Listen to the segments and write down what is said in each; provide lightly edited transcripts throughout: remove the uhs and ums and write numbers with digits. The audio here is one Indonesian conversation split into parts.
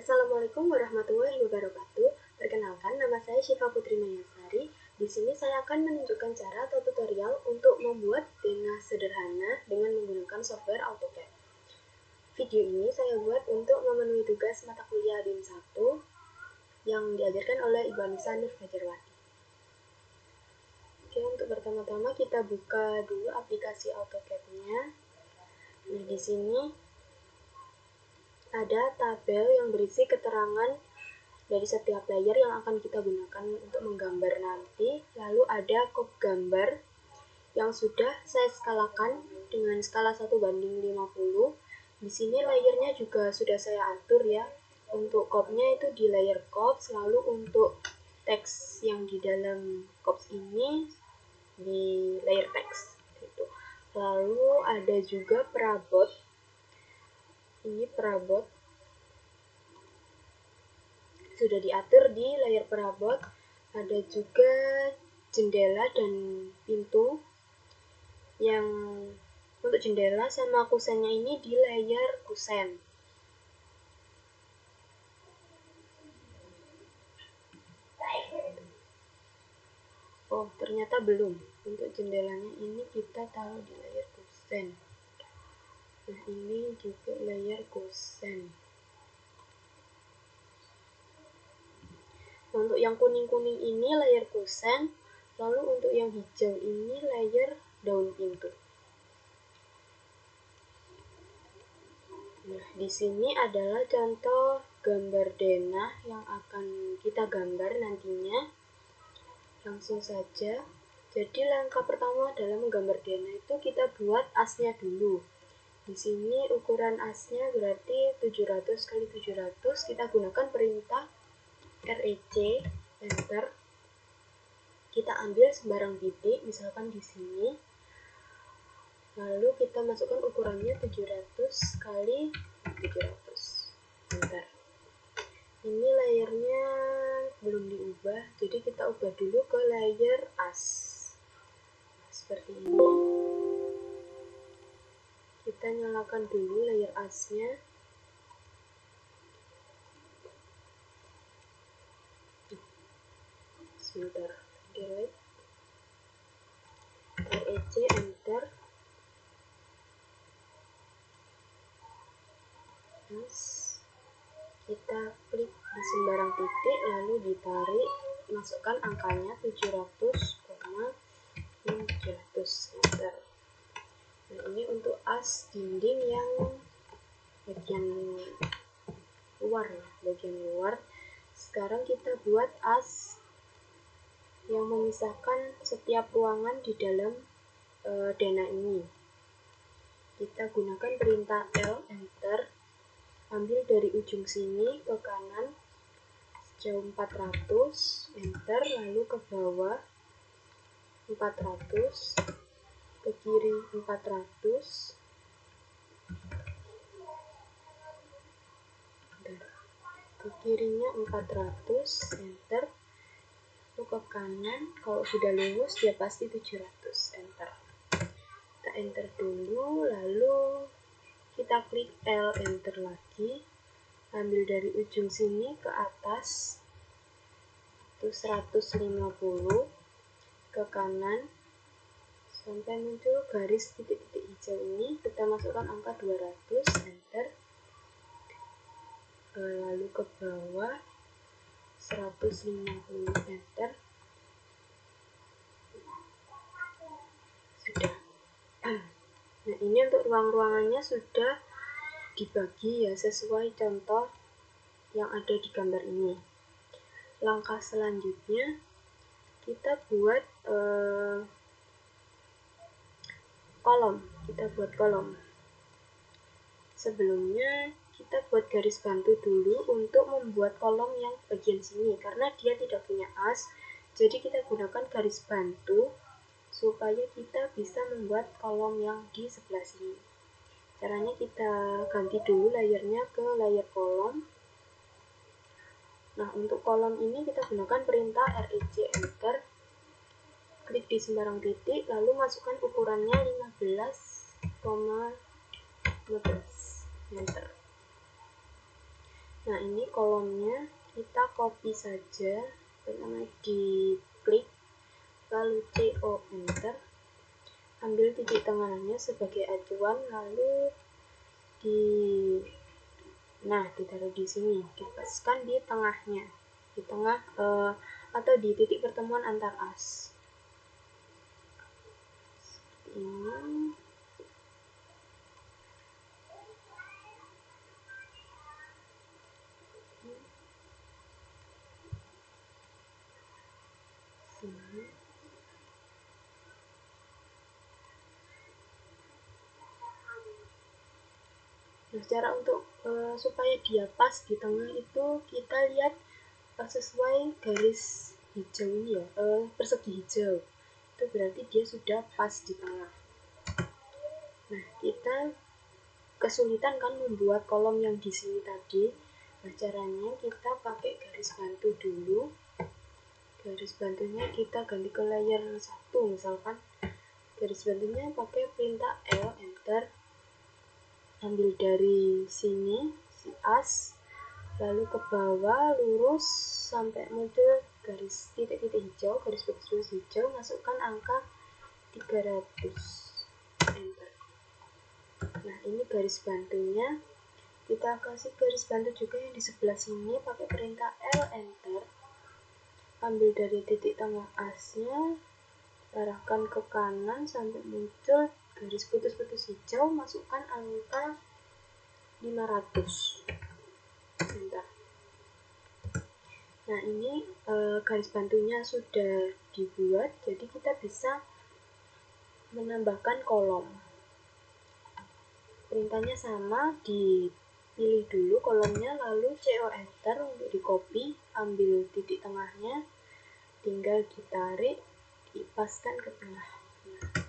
Assalamualaikum warahmatullahi wabarakatuh. Perkenalkan, nama saya Syifa Putri Mayasari. Di sini saya akan menunjukkan cara atau tutorial untuk membuat denah sederhana dengan menggunakan software AutoCAD. Video ini saya buat untuk memenuhi tugas mata kuliah BIM 1 yang diajarkan oleh Ibu Anissa Nur Fajarwati. Oke, untuk pertama-tama kita buka dulu aplikasi AutoCAD-nya. Nah, di sini ada tabel yang berisi keterangan dari setiap layer yang akan kita gunakan untuk menggambar nanti. Lalu ada kop gambar yang sudah saya skalakan dengan skala 1:50. Di sini layernya juga sudah saya atur ya. Untuk kopnya itu di layer kops, lalu untuk teks yang di dalam kops ini di layer teks gitu. Lalu ada juga perabot. Ini perabot sudah diatur di layar perabot. Ada juga jendela dan pintu yang untuk jendela sama kusennya ini di layar kusen. Oh, ternyata belum. Untuk jendelanya ini kita taruh di layar kusen. Nah, ini juga layar kusen. Untuk yang kuning-kuning ini layar kusen, lalu untuk yang hijau ini layar daun pintu. Nah, di sini adalah contoh gambar denah yang akan kita gambar nantinya. Langsung saja. Jadi langkah pertama dalam menggambar denah itu kita buat asnya dulu. Di sini ukuran asnya berarti 700 x 700. Kita gunakan perintah REC, enter. Kita ambil sembarang titik, misalkan di sini. Lalu kita masukkan ukurannya 700 x 700. Enter. Ini layernya belum diubah, jadi kita ubah dulu ke layer as. Seperti ini. Kita nyalakan dulu layer asnya. Sebentar, delete. REC, enter. As. Kita klik di sembarang titik, lalu ditarik, masukkan angkanya 700,700, enter. Nah, ini untuk as dinding yang bagian luar ya, bagian luar. Sekarang kita buat as yang memisahkan setiap ruangan di dalam denah ini. Kita gunakan perintah L, enter. Ambil dari ujung sini ke kanan sejauh 400, enter, lalu ke bawah 400, ke kiri 400, ke kirinya 400, enter, lalu ke kanan, kalau sudah lurus dia pasti 700, enter. Kita enter dulu, lalu kita klik L, enter lagi. Ambil dari ujung sini ke atas itu 150, ke kanan sampai muncul garis titik-titik hijau ini. Kita masukkan angka 200, enter. Lalu ke bawah 150, enter. Sudah. Nah, ini untuk ruang-ruangannya sudah dibagi ya sesuai contoh yang ada di gambar ini. Langkah selanjutnya kita buat kolom. Kita buat kolom. Sebelumnya kita buat garis bantu dulu untuk membuat kolom yang bagian sini, karena dia tidak punya as, jadi kita gunakan garis bantu supaya kita bisa membuat kolom yang di sebelah sini. Caranya kita ganti dulu layernya ke layer kolom. Nah, untuk kolom ini kita gunakan perintah REC, enter. Klik di sembarang titik, lalu masukkan ukurannya 15,15, enter. Nah, Nah, ini kolomnya kita copy saja. Pertama di klik, lalu CO enter, ambil titik tengahnya sebagai acuan, lalu ditaruh di sini, dipaskan di tengahnya, di tengah atau di titik pertemuan antar as. Ini sini. Nah, cara untuk supaya dia pas di tengah itu kita lihat sesuai garis hijau ini ya, persegi hijau, itu berarti dia sudah pas di tengah. Nah, kita kesulitan kan membuat kolom yang di sini tadi. Nah, caranya kita pakai garis bantu dulu. Garis bantunya kita ganti ke layer 1 misalkan. Garis bantunya pakai perintah L enter, ambil dari sini si as, lalu ke bawah lurus sampai muncul garis titik-titik hijau, garis baris hijau, masukkan angka 300, enter. Nah, ini garis bantunya. Kita kasih garis bantu juga yang di sebelah sini pakai perintah L enter, ambil dari titik tengah asnya, arahkan ke kanan sampai muncul garis putus-putus hijau, masukkan angka 500, enter. Nah, ini garis bantunya sudah dibuat, jadi kita bisa menambahkan kolom. Perintahnya sama, dipilih dulu kolomnya, lalu CO enter untuk di copy, ambil titik tengahnya, tinggal ditarik, dipaskan ke tengah. Nah,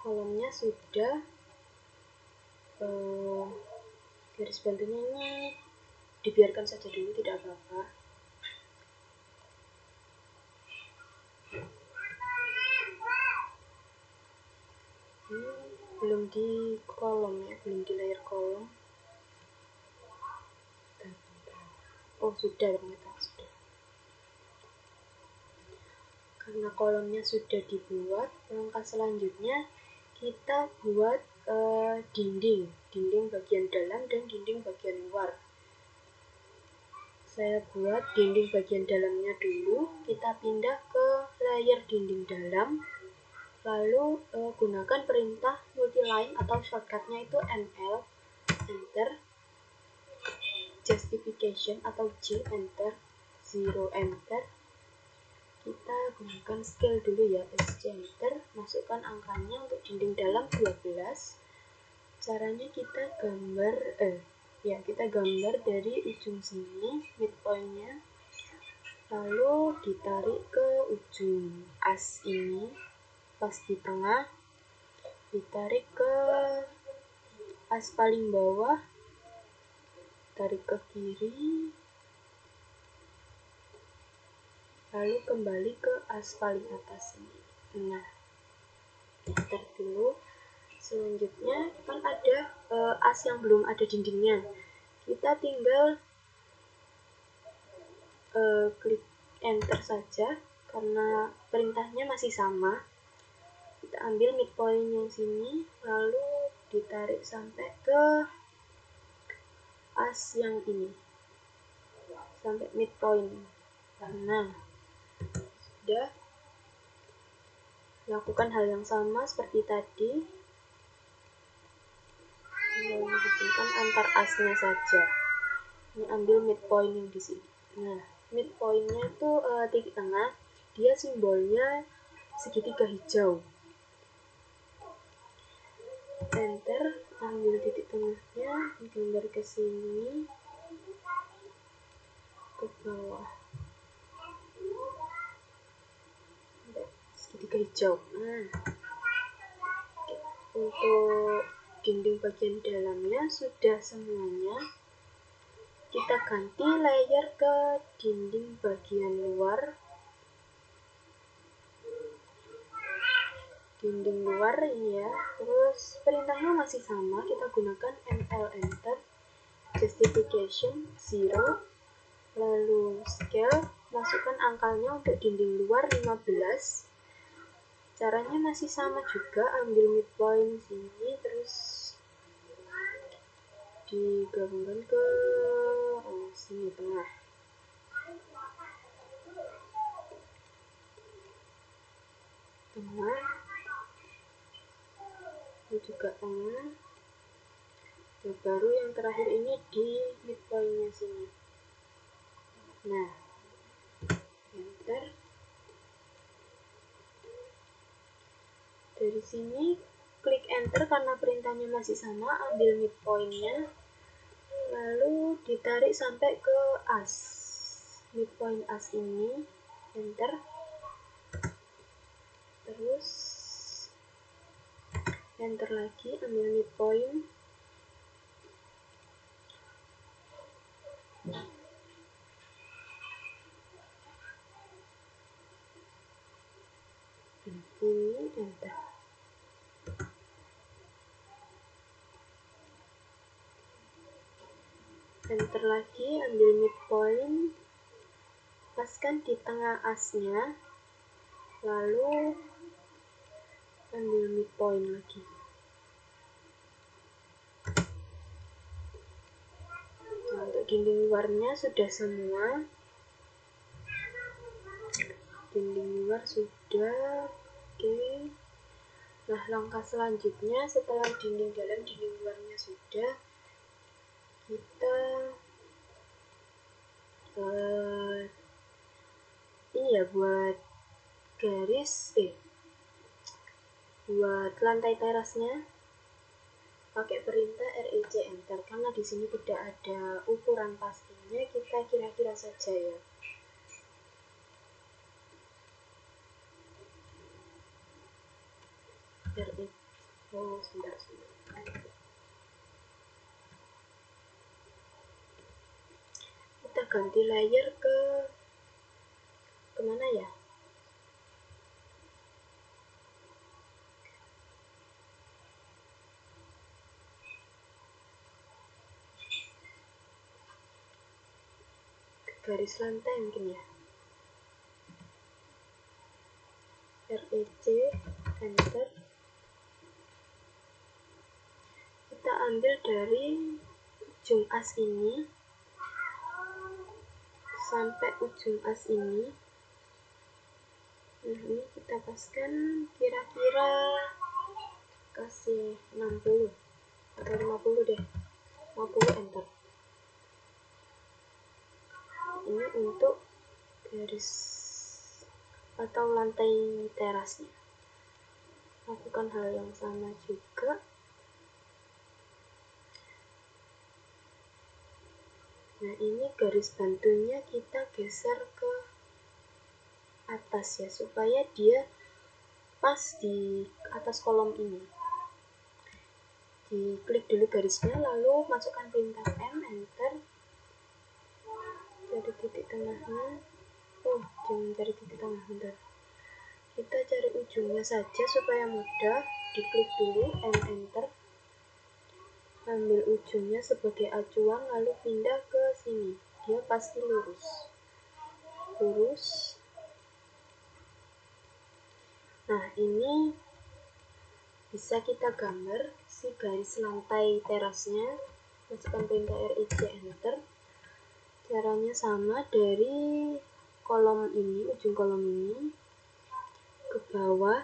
kolomnya sudah, garis bantunya ini dibiarkan saja dulu, tidak apa-apa. Ini belum di kolom ya, belum di layer kolom. Oh, sudah ternyata sudah. Karena kolomnya sudah dibuat, langkah selanjutnya kita buat dinding bagian dalam dan dinding bagian luar. Saya buat dinding bagian dalamnya dulu, kita pindah ke layer dinding dalam, lalu gunakan perintah multiline atau shortcutnya itu ML, enter, justification atau J, enter, 0, enter. Kita gunakan scale dulu ya, SC enter, masukkan angkanya untuk dinding dalam 12. Caranya kita gambar dari ujung sini, midpointnya, lalu ditarik ke ujung as ini, pas di tengah, ditarik ke as paling bawah, tarik ke kiri, lalu kembali ke as paling atas ini. Nah, enter dulu. Selanjutnya kan ada as yang belum ada dindingnya, kita tinggal klik enter saja karena perintahnya masih sama. Kita ambil midpoint yang sini, lalu ditarik sampai ke as yang ini, sampai midpoint. Nah, sudah. Lakukan hal yang sama seperti tadi, menghubungkan antar asnya saja. Ini ambil midpoint yang di sini. Nah, midpointnya itu titik tengah, dia simbolnya segitiga hijau. Enter, ambil titik tengahnya, digambar ke sini, ke bawah, segitiga hijau. Nah, untuk dinding bagian dalamnya sudah semuanya. Kita ganti layer ke dinding bagian luar. dinding luar ini ya. Terus perintahnya masih sama, kita gunakan ml enter, justification 0, lalu scale, masukkan angkanya untuk dinding luar 15. Caranya masih sama juga, ambil midpoint sini terus digabungkan ke sini tengah. Ini juga tengah. Nah, baru yang terakhir ini di midpointnya sini. Nah, enter. Dari sini klik enter karena perintahnya masih sama, ambil midpointnya, lalu ditarik sampai ke as, midpoint as ini, enter. Terus enter lagi, ambil midpoint, ini enter. Enter lagi, ambil midpoint, paskan di tengah asnya, lalu ambil midpoint lagi. Nah, untuk dinding luarnya sudah semua. Dinding luar sudah. Oke. Nah, langkah selanjutnya setelah dinding dalam, dinding luarnya sudah, kita ini ya buat garis buat lantai terasnya pakai perintah REC enter, karena di sini tidak ada ukuran pastinya, kita kira-kira saja ya. Sebentar. Kita ganti layer ke kemana ya? Garis lantai mungkin ya. REC enter. Kita ambil dari ujung as ini sampai ujung as ini. Ini kita paskan kira-kira kasih 60 atau 50 deh. 50 enter. Ini untuk garis atau lantai terasnya. Lakukan hal yang sama juga. Nah, ini garis bantunya kita geser ke atas ya, supaya dia pas di atas kolom ini. Diklik dulu garisnya, lalu masukkan perintah M, enter. Cari titik tengahnya. Jangan cari titik tengah, bentar. Kita cari ujungnya saja supaya mudah. Diklik dulu, M, enter. Ambil ujungnya sebagai acuan, lalu pindah ke sini. Dia pasti lurus. Nah, ini bisa kita gambar si garis lantai terasnya. Masukkan perintah REC enter. Caranya sama, dari kolom ini, ujung kolom ini ke bawah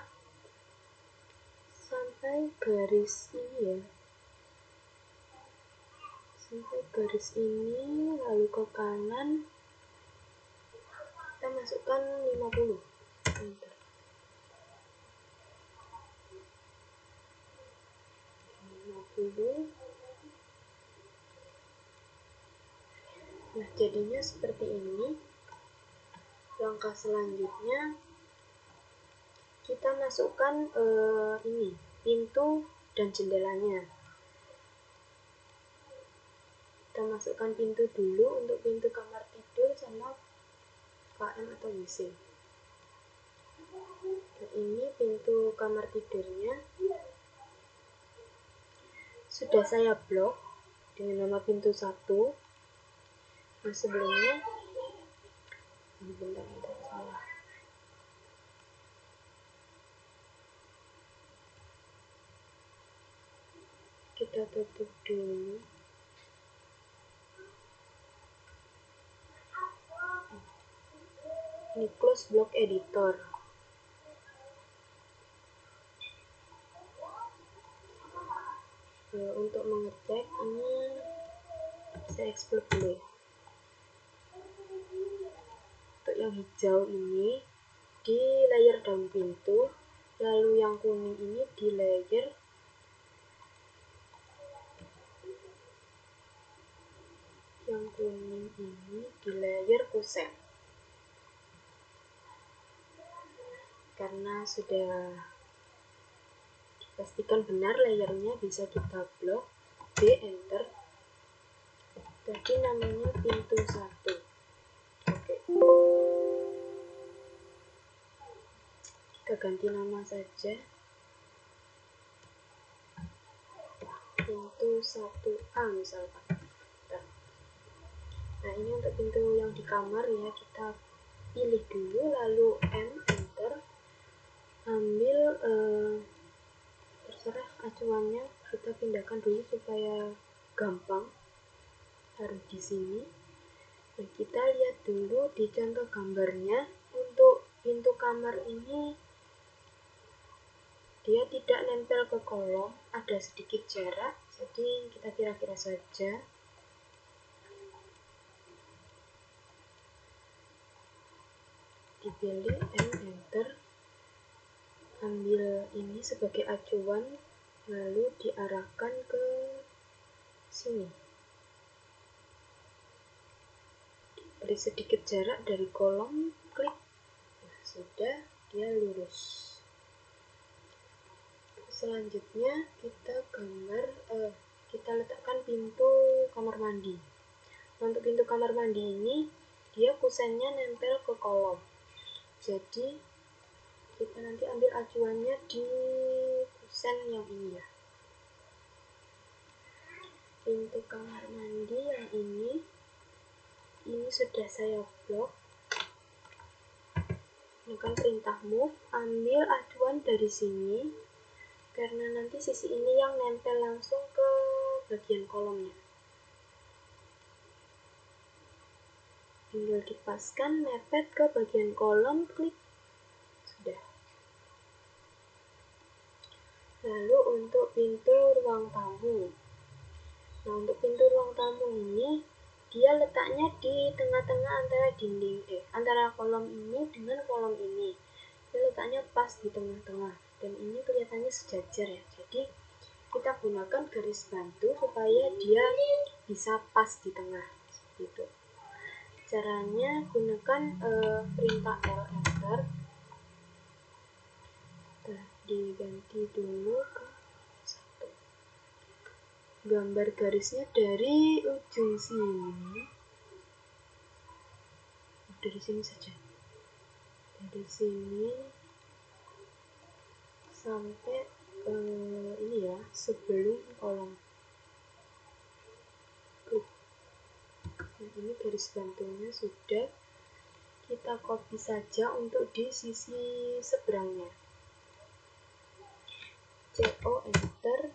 sampai garis ini ya. Sampai garis ini, lalu ke kanan kita masukkan 50. Enter. 50. Nah, jadinya seperti ini. Langkah selanjutnya kita masukkan ini pintu dan jendelanya. Kita masukkan pintu dulu untuk pintu kamar tidur sama KM atau WC. Nah, ini pintu kamar tidurnya sudah saya blok dengan nama pintu 1. Nah, sebelumnya bentar salah. Kita tutup dulu. Ini close block editor. Untuk mengecek ini saya explode dulu. Untuk yang hijau ini di layer daun pintu, lalu yang kuning ini di layer kusen. Karena sudah dipastikan benar layernya, bisa kita blok, enter. Jadi namanya pintu 1. Oke. Kita ganti nama saja. Pintu 1A misalkan. Nah, ini untuk pintu yang di kamar ya, kita pilih dulu, lalu enter. Ambil terserah acuannya, kita pindahkan dulu supaya gampang. Taruh di sini. Nah, kita lihat dulu di contoh gambarnya. Untuk pintu kamar ini dia tidak nempel ke kolom, ada sedikit jarak, jadi kita kira-kira saja. Dipilih enter. Ambil ini sebagai acuan, lalu diarahkan ke sini. Beri sedikit jarak dari kolom, klik. Nah, sudah, dia lurus. Selanjutnya kita letakkan pintu kamar mandi. Untuk pintu kamar mandi ini dia kusennya nempel ke kolom, jadi kita nanti ambil acuannya di kusen yang ini ya. Pintu kamar mandi yang ini sudah saya blok. Tekan perintah move, ambil acuan dari sini, karena nanti sisi ini yang nempel langsung ke bagian kolomnya. Tinggal dipaskan, mepet ke bagian kolom, klik. Sudah. Lalu untuk pintu ruang tamu. Nah, untuk pintu ruang tamu ini dia letaknya di tengah-tengah antara kolom ini dengan kolom ini. Dia letaknya pas di tengah-tengah, dan ini kelihatannya sejajar ya. Jadi kita gunakan garis bantu supaya dia bisa pas di tengah. Seperti itu. Caranya gunakan perintah L enter. Nah, diganti dulu ke 1. Gambar garisnya dari ujung sini, dari sini saja, dari sini sampai ini ya, sebelum kolom. Nah, ini garis bantunya sudah, kita copy saja untuk di sisi seberangnya. CO enter,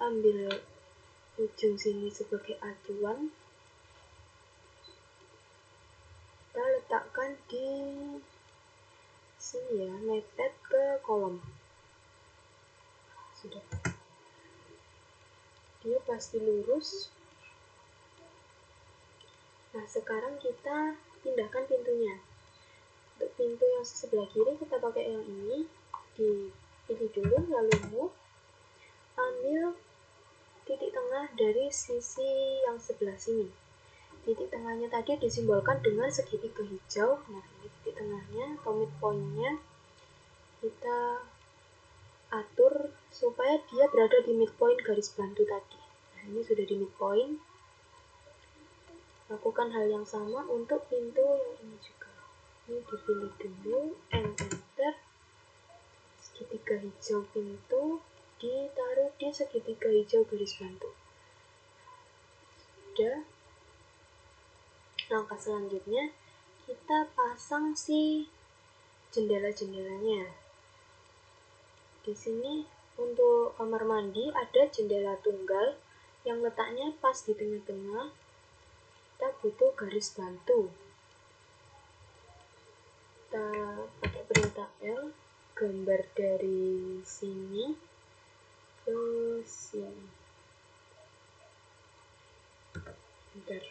ambil ujung sini sebagai acuan, kita letakkan di sini ya, mepet ke kolom. Sudah, dia pasti lurus. Nah, sekarang kita pindahkan pintunya. Untuk pintu yang sebelah kiri kita pakai yang ini, dipilih dulu, lalu move, ambil titik tengah dari sisi yang sebelah sini. Titik tengahnya tadi disimbolkan dengan segitiga hijau. Nah, ini titik tengahnya atau midpoint-nya kita atur supaya dia berada di midpoint garis bantu tadi. Nah, ini sudah di midpoint. Lakukan hal yang sama untuk pintu yang ini juga. ini dipilih dulu, enter. Segitiga hijau pintu ditaruh di segitiga hijau garis bantu. Sudah. Langkah selanjutnya kita pasang si jendela-jendelanya. Di sini untuk kamar mandi ada jendela tunggal yang letaknya pas di tengah-tengah. Kita butuh garis bantu. Kita pakai perintah L, gambar dari sini ke sini. Bentar.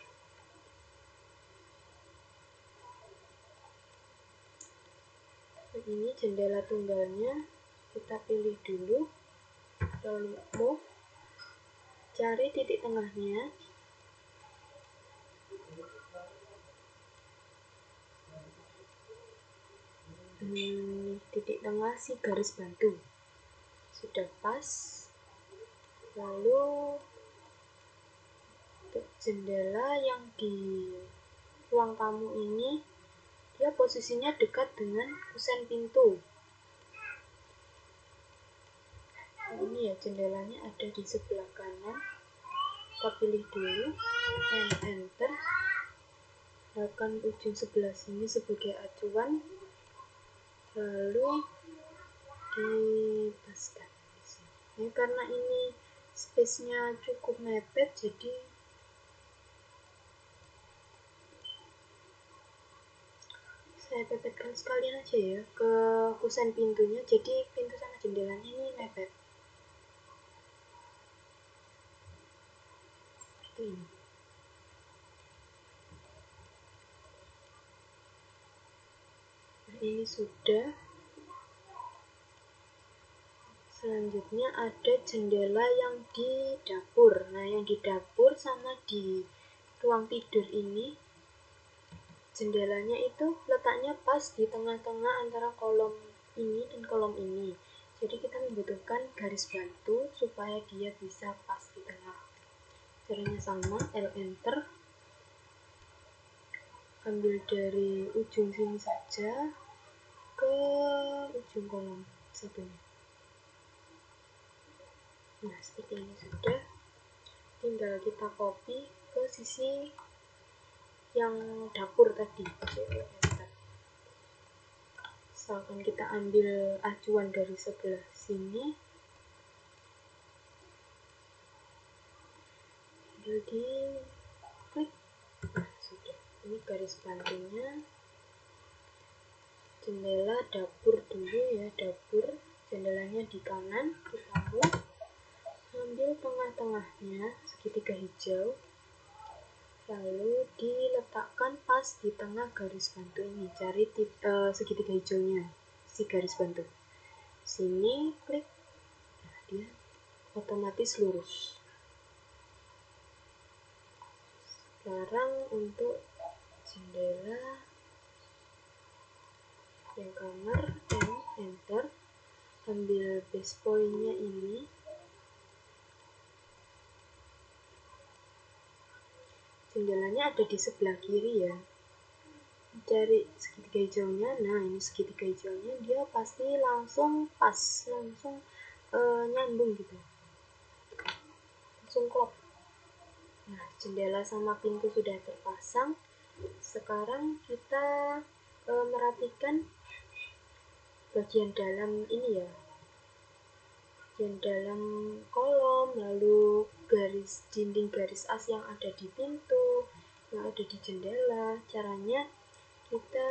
Ini jendela tunggalnya, kita pilih dulu, lalu move, cari titik tengahnya. Titik tengah si garis bantu sudah pas. Lalu untuk jendela yang di ruang tamu ini, dia posisinya dekat dengan kusen pintu. Ini ya, jendelanya ada di sebelah kanan. Kita pilih dulu, enter. Gunakan ujung sebelah sini sebagai acuan, lalu dipaskan di sini. Karena ini space-nya cukup mepet, jadi saya pepetkan sekalian aja ya ke kusen pintunya, jadi pintu sama jendelanya ini mepet. Seperti ini. Ini sudah. Selanjutnya ada jendela yang di dapur. Nah, yang di dapur sama di ruang tidur ini, jendelanya itu letaknya pas di tengah-tengah antara kolom ini dan kolom ini. Jadi kita membutuhkan garis bantu supaya dia bisa pas di tengah. Caranya sama, L enter. Ambil dari ujung sini saja ke ujung kolom satunya. Nah, seperti ini sudah. Tinggal kita copy ke sisi yang dapur tadi. Misalkan kita ambil acuan dari sebelah sini, tinggal di klik. Nah, sudah. Ini garis bantunya. Jendela dapur dulu ya, dapur. Jendelanya di kanan, kita move. Ambil tengah-tengahnya, segitiga hijau, lalu diletakkan pas di tengah garis bantu ini. Cari segitiga hijaunya, si garis bantu. Sini, klik. Nah, dia otomatis lurus. Sekarang untuk jendela yang kamar, enter. Ambil base point-nya ini. Jendelanya ada di sebelah kiri ya. Cari segitiga hijaunya. Nah, ini segitiga hijaunya, dia pasti langsung pas, langsung nyambung gitu, langsung klop. Nah, jendela sama pintu sudah terpasang. Sekarang kita merapikan bagian dalam ini ya, bagian dalam kolom, lalu garis dinding garis as yang ada di pintu, yang ada di jendela. Caranya kita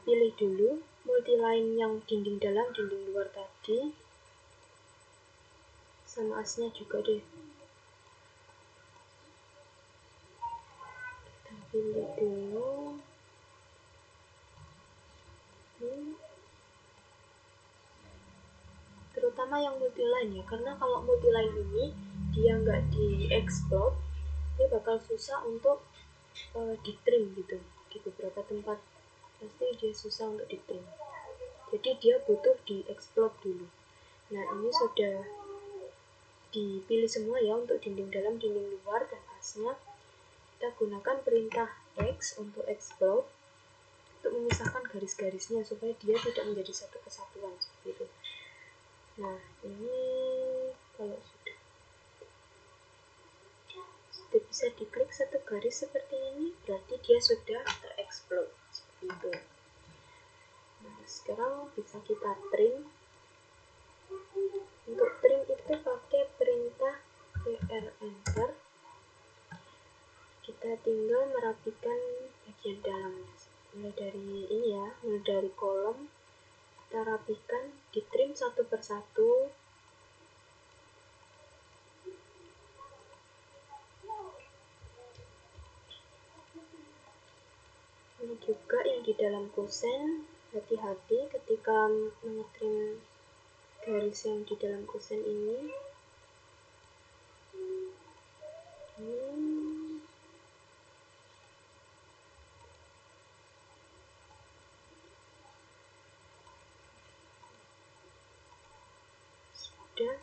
pilih dulu multiline yang dinding dalam dinding luar tadi, sama asnya juga deh. Kita pilih dulu terutama yang multiline ya, karena kalau multiline ini dia nggak di-explode, dia bakal susah untuk di-trim gitu. Di beberapa tempat pasti dia susah untuk di-trim, jadi dia butuh di-explode dulu. Nah, ini sudah dipilih semua ya untuk dinding dalam, dinding luar, dan asnya. kita gunakan perintah X untuk explode untuk memisahkan garis-garisnya supaya dia tidak menjadi satu kesatuan seperti itu. Nah, ini kalau sudah bisa diklik satu garis seperti ini, berarti dia sudah terexplode seperti itu. Nah, sekarang bisa kita trim. Untuk trim itu pakai perintah PR enter. Kita tinggal merapikan bagian dalamnya. Mulai dari ini ya, mulai dari kolom kita rapikan, di trim satu persatu. Ini juga yang di dalam kusen, hati-hati ketika mengetrim garis yang di dalam kusen ini. Sudah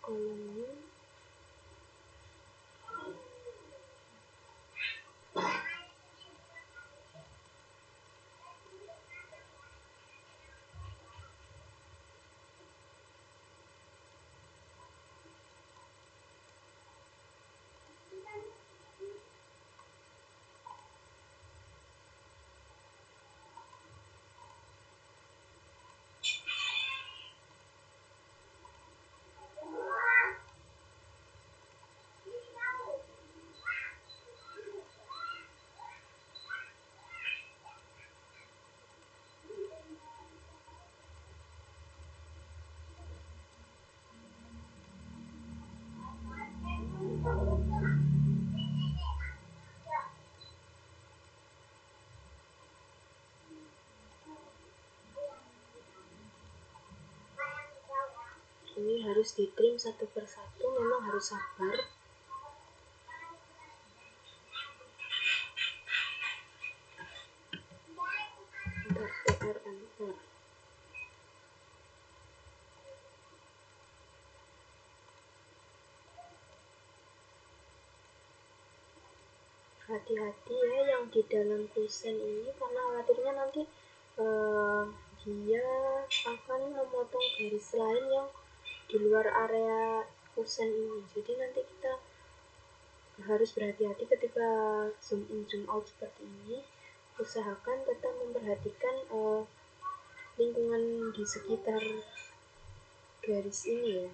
kolomnya. Ini harus ditrim satu persatu, memang harus sabar. Bentar, PR enter. Hati-hati ya yang di dalam kusen ini, karena khawatirnya nanti dia akan memotong garis lain yang di luar area kusen ini. Jadi nanti kita harus berhati-hati ketika zoom in zoom out seperti ini. Usahakan tetap memperhatikan lingkungan di sekitar garis ini ya.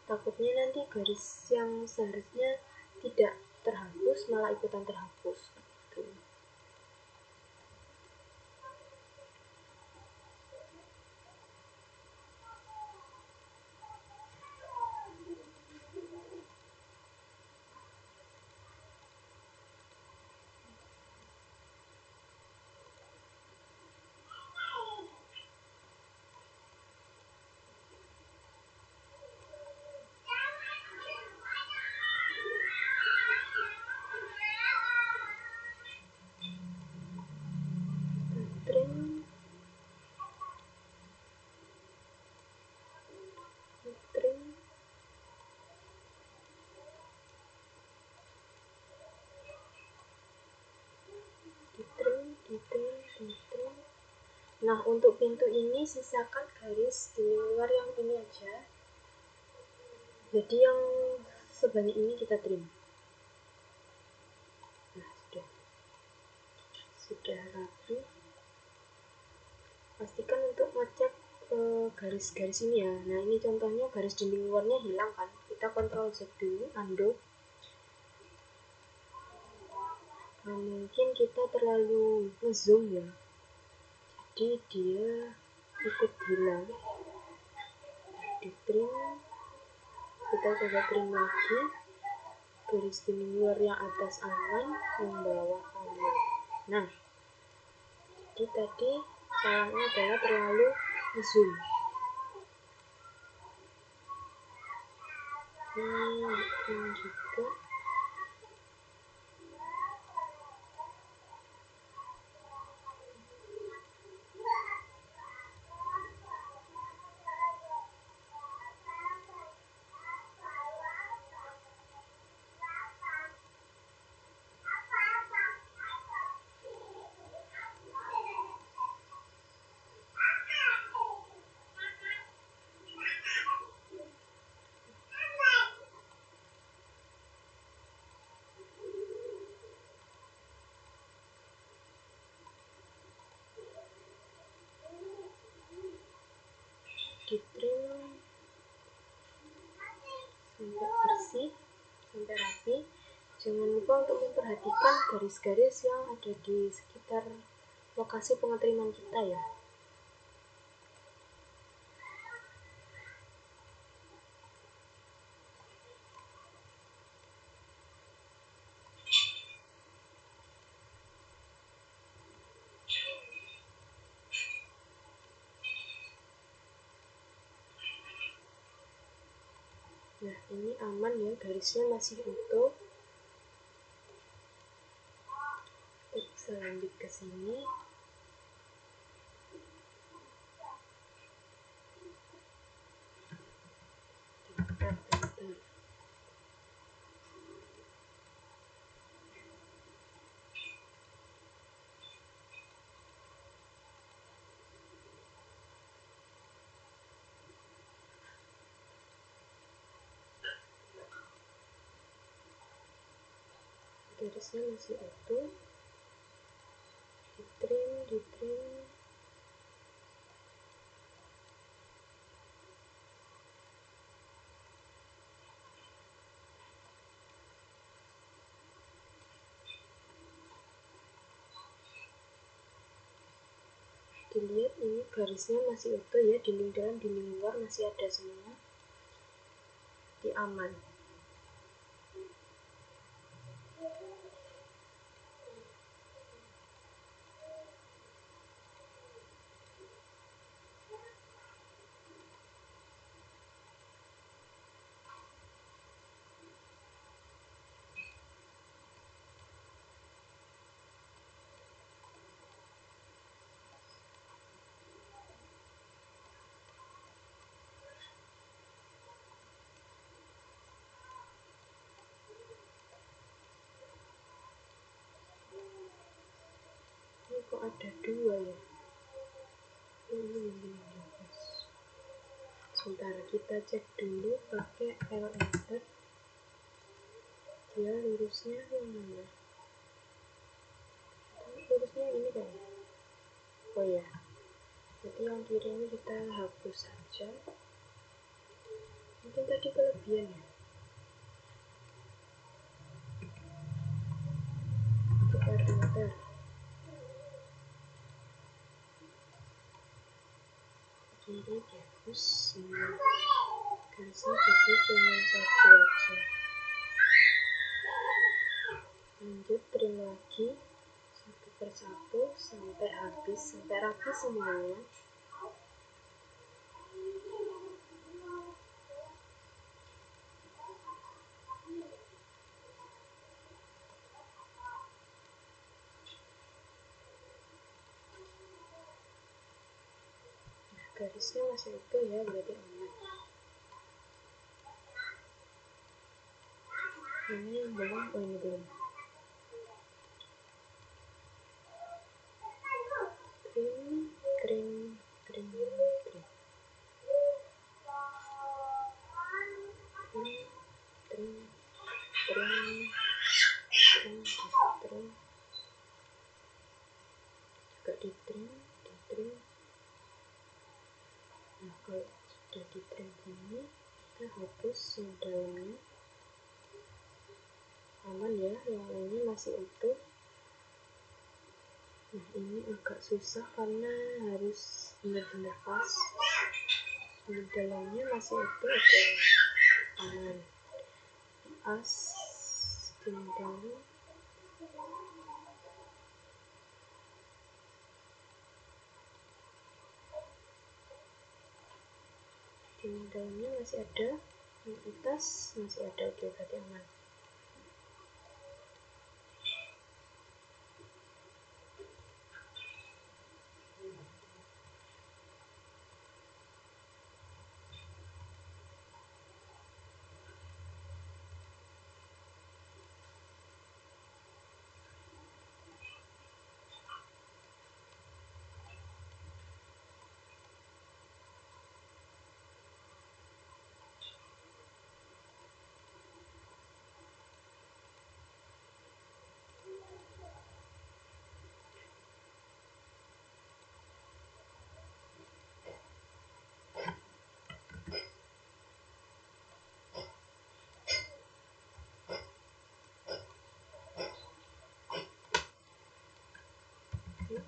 Takutnya nanti garis yang seharusnya tidak terhapus malah ikutan terhapus gitu. Trim, trim, ditrim. Nah, untuk pintu ini sisakan garis di luar yang ini aja. Jadi yang sebanyak ini kita trim. Nah, sudah rapi. Pastikan untuk ngecek garis-garis ini ya. Nah, ini contohnya garis dinding luarnya hilang kan. Kita Ctrl Z dulu, undo. Nah, mungkin kita terlalu ngezoom ya. Jadi dia ikut hilang. Di trim, kita coba trim lagi. Garis dinding luar yang atas aman, yang bawah aman. Nah, jadi tadi salahnya adalah terlalu zoom. Ini juga. ditrim sampai bersih, sampai rapi. Jangan lupa untuk memperhatikan garis-garis yang ada di sekitar lokasi pengetriman kita ya. Nah, ini aman ya, garisnya masih utuh. Kita bisa lanjut ke sini. Garisnya masih utuh, ditrim. Dilihat ini garisnya masih utuh ya, dinding dalam dinding luar masih ada semua, di aman. Ini kok ada dua ya? Ini. Sebentar, kita cek dulu pakai L-enter. Dia lurusnya yang mana? Lurusnya ini kan? Oh ya, jadi yang kiri ini kita hapus saja. Mungkin tadi kelebihan ya. Coba enter. Kiri dihapus. Garisnya jadi cuma satu aja. Lanjut trim lagi satu persatu sampai habis, sampai rapi semuanya. Nah, garisnya masih utuh ya, berarti aman. Ini yang belum, oh ini belum. Trim. Juga ditrim. Nah, kalau sudah ditrim gini, kita hapus yang dalamnya. Aman ya, yang lainnya masih utuh. Nah, ini agak susah karena harus benar-benar pas. Di dalamnya masih utuh, oke. Aman. As dinding dalam. Dinding dalamnya masih ada, yang atas masih ada, oke, berarti aman.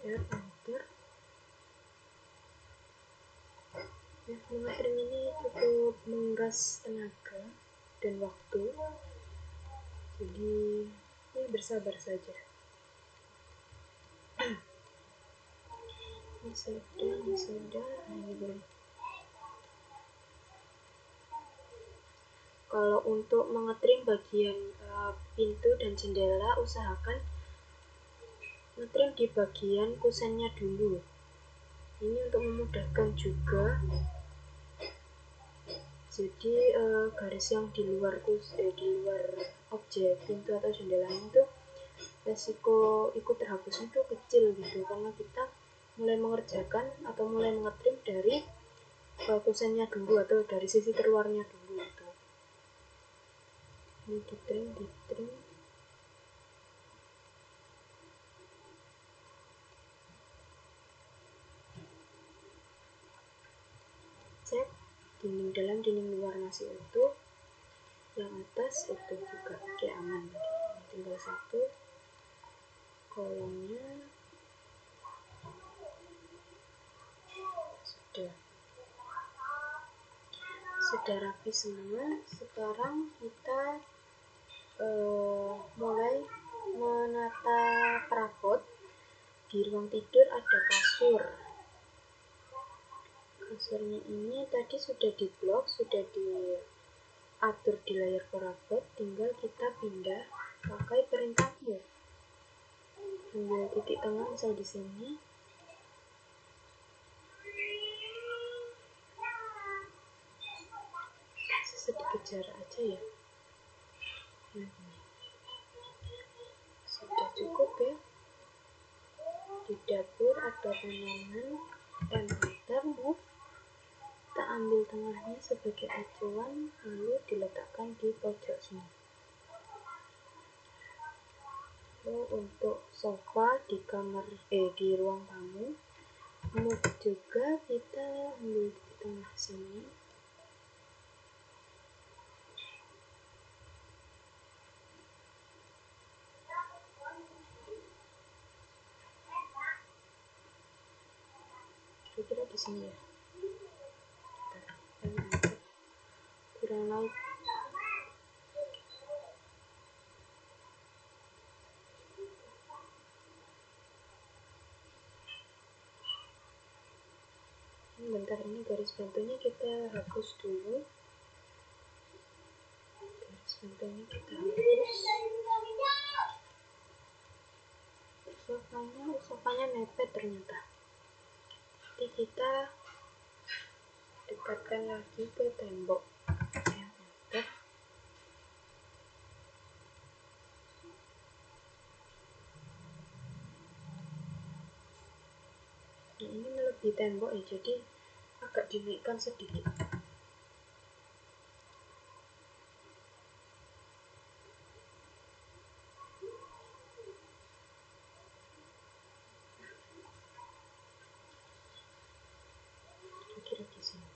enter. Ya, mengetrim ini cukup menguras tenaga dan waktu, jadi ini bersabar saja. Ini sudah, ini belum. Kalau untuk mengetrim bagian pintu dan jendela, usahakan ngetrim di bagian kusennya dulu. Ini untuk memudahkan juga. Jadi garis yang di luar objek pintu atau jendela itu resiko ikut terhapusnya itu kecil gitu, karena kita mulai mengerjakan atau mulai mengetrim dari kusennya dulu atau dari sisi terluarnya dulu gitu. Ini ditrim cek dinding dalam dinding luar masih utuh, yang atas itu juga oke, aman. Tinggal satu kolomnya sudah rapi semua. Sekarang kita mulai menata perabot. Di ruang tidur ada kasurnya ini tadi sudah diblok, sudah diatur di layar perabot, tinggal kita pindah pakai perintah move. Ambil titik tengah misal di sini, sedikit jarak aja ya. Sudah cukup ya. Di dapur ada pandangan, enter move, kita ambil tengahnya sebagai acuan, lalu diletakkan di pojok sini. Lalu untuk sofa di di ruang tamu, move juga kita ambil di tengah sini. Kira-kira di sini ya. Kurang naik. Bentar, ini garis bantunya kita hapus dulu. Sofanya mepet ternyata. Jadi kita dekatkan lagi ke tembok. Enter. Nah, ini melebihi tembok ya, jadi agak dinaikkan sedikit. Kira di sini.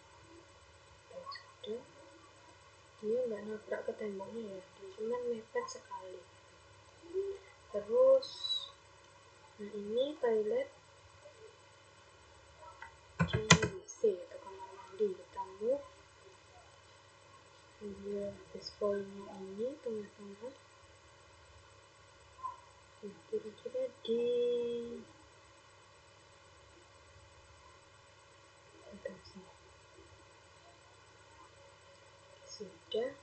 Sudah. Dia nggak nabrak ke temboknya ya, dia cuma mepet sekali. Terus, nah ini toilet di WC atau kamar mandi, tamu. Ambil display-nya ini tengah-tengah. Nah, kira-kira di sudah,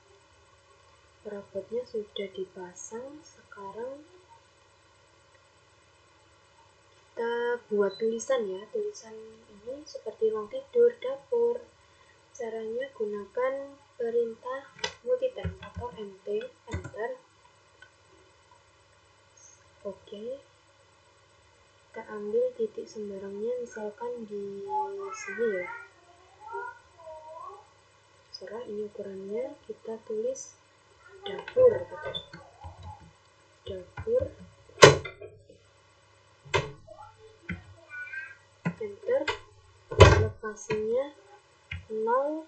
perabotnya sudah dipasang. Sekarang kita buat tulisan ya. Tulisan ini seperti ruang tidur, dapur. Caranya gunakan perintah multitab atau MT, enter. Oke. Kita ambil titik sembarangnya, misalkan di sini ya. Serah ini ukurannya, kita tulis dapur gitu. Dapur, enter. Lokasinya 0.05.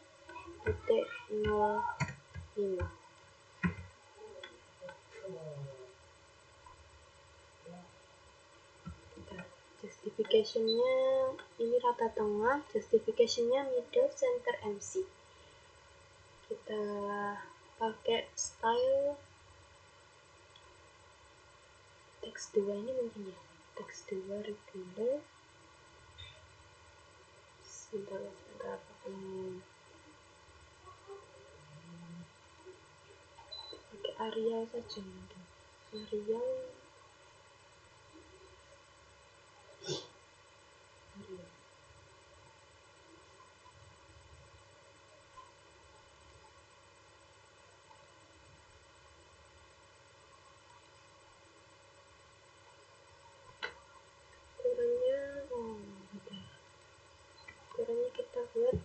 Kita just justification-nya ini rata tengah, justification-nya middle center MC. Kita pakai style text 2 ini mungkin ya, text 2 regular. Sebentar pakai Arial saja mungkin. Arial. Ukurannya kita buat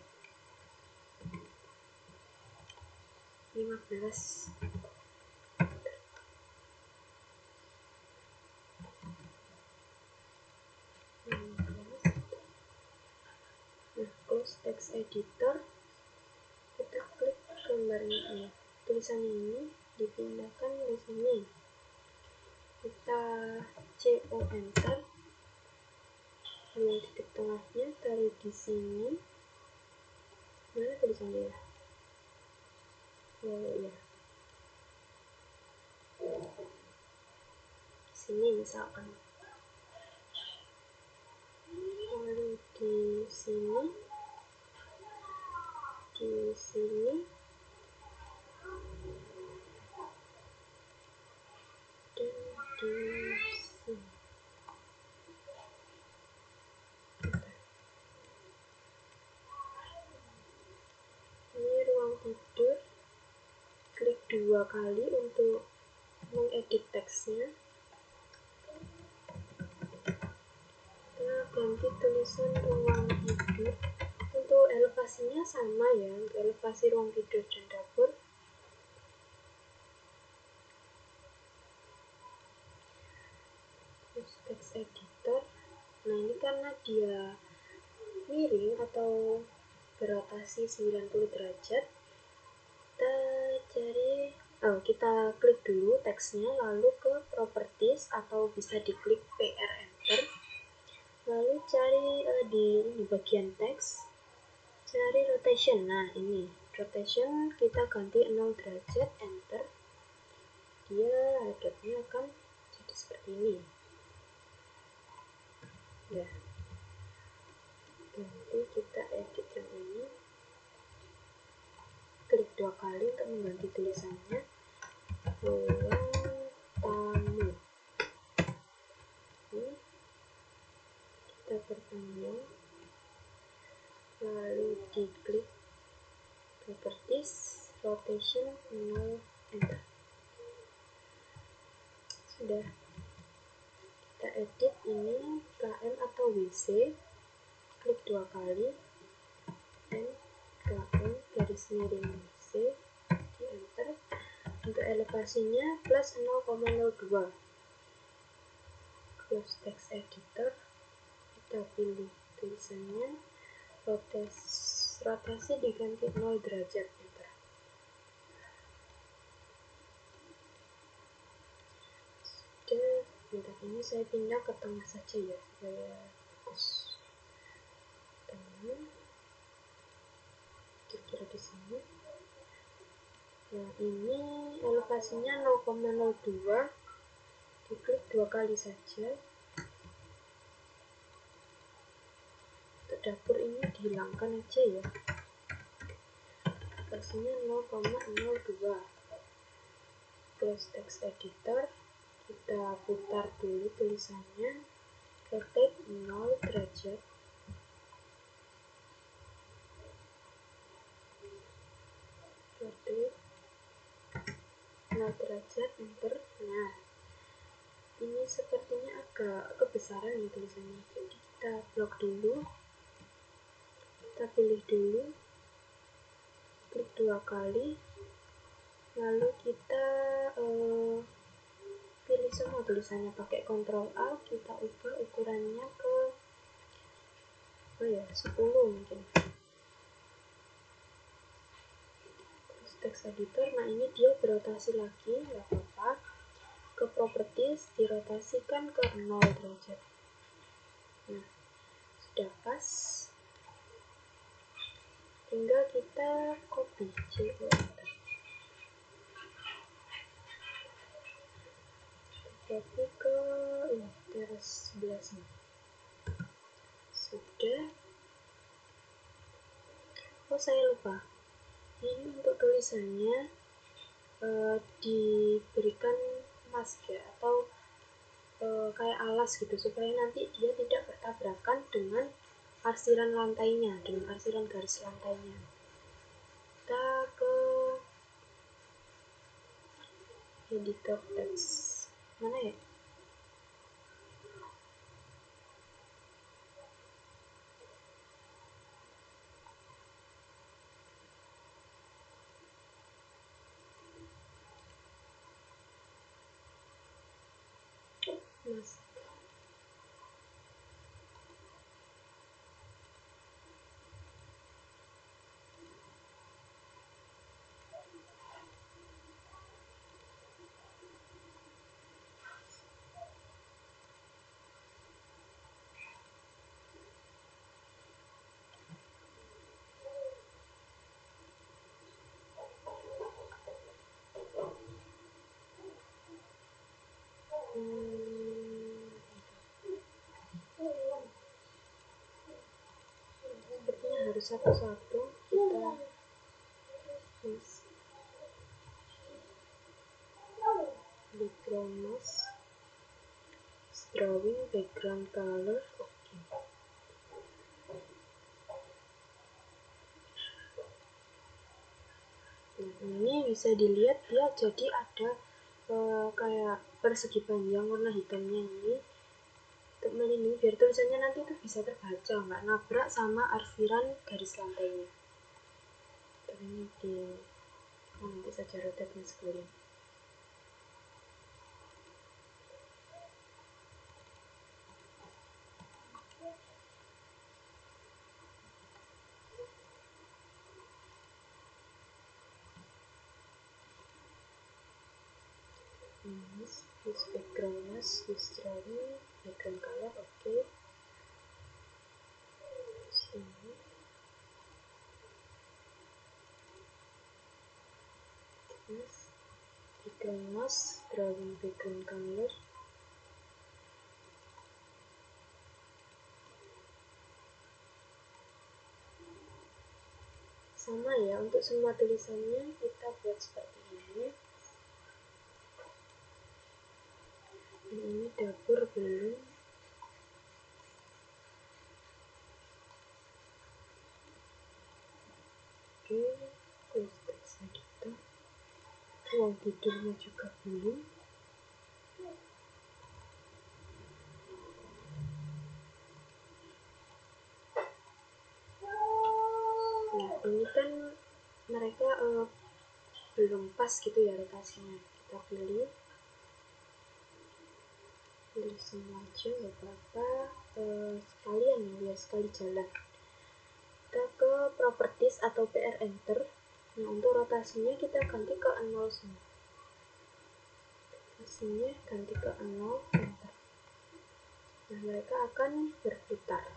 15. Nah, close text editor, kita klik gambarnya ini, tulisan ini dipindahkan di sini, kita CO enter, lalu titik tengahnya taruh di sini. Mana tulisannya ya? Oh ya, sini misalkan, lalu di sini, di sini, dan di sini. Ini ruang tidur, klik 2 kali untuk mengedit teksnya. Kita ganti tulisan ruang tidur. Untuk elevasinya sama ya, untuk elevasi ruang tidur dan dapur. Terus text editor. Nah, ini karena dia miring atau berotasi 90 derajat, kita klik dulu teksnya, lalu ke properties atau bisa diklik PR enter, lalu cari di bagian teks, cari rotation. Nah, ini rotation kita ganti 0 derajat, enter, dia hadapnya akan jadi seperti ini ya. Nanti kita edit yang ini, klik 2 kali untuk mengganti tulisannya, ruang tamu. Ini kita perpanjang, lalu diklik properties, rotation 0, enter. Sudah. Kita edit ini KM atau WC, klik 2 kali, KM garis miring WC, di enter. Untuk elevasinya plus 0,02. Close text editor, kita pilih tulisannya, rotasi diganti 0 derajat, enter. Sudah. Bentar, ini saya pindah ke tengah saja ya supaya bagus. Tengah, kira-kira di sini. Nah, ini elevasinya 0,02, diklik 2 kali saja. Untuk dapur ini dihilangkan aja ya, elevasinya 0,02. Close text editor, kita putar dulu tulisannya, rotate 0 derajat, rotate 0 derajat, enter. Nah, ini sepertinya agak kebesaran ya tulisannya, jadi kita blok dulu, kita pilih dulu, klik 2 kali, lalu kita pilih semua tulisannya, pakai Ctrl A, kita ubah ukurannya ke 10 mungkin. Terus text editor, nah ini dia berotasi lagi, nggak apa-apa. Ke properties dirotasikan ke 0 derajat. Nah, sudah pas, tinggal kita copy copy ke ini teras sebelah sini. Sudah. Oh, saya lupa, ini untuk tulisannya diberikan mask ya, atau kayak alas gitu, supaya nanti dia tidak bertabrakan dengan arsiran lantainya, dengan arsiran garis lantainya. Kita ke editor text, mana ya? Mas. Sepertinya harus satu-satu kita background mask, drawing background color. Oke. Nah, ini bisa dilihat dia jadi ada kayak persegi panjang warna hitamnya ini untuk melindungi biar tulisannya nanti itu bisa terbaca, nggak nabrak sama arsiran garis lantainya. Ini di nanti saja rotetnya sekalian. Use background mask, use drawing background color. Oke. Sini. Background mask, drawing background color. Sama ya, untuk semua tulisannya kita buat seperti ini. Ini dapur belum. Oke, close text-nya kita. Ruang tidurnya juga belum. Nah, ini kan mereka belum pas gitu ya rotasinya. Kita pilih semua aja, nggak apa-apa. Sekalian ya, biar sekali jalan. Kita ke properties atau PR enter. Nah, untuk rotasinya kita ganti ke 0 semua. Rotasinya ganti ke 0, enter. Nah, mereka akan berputar.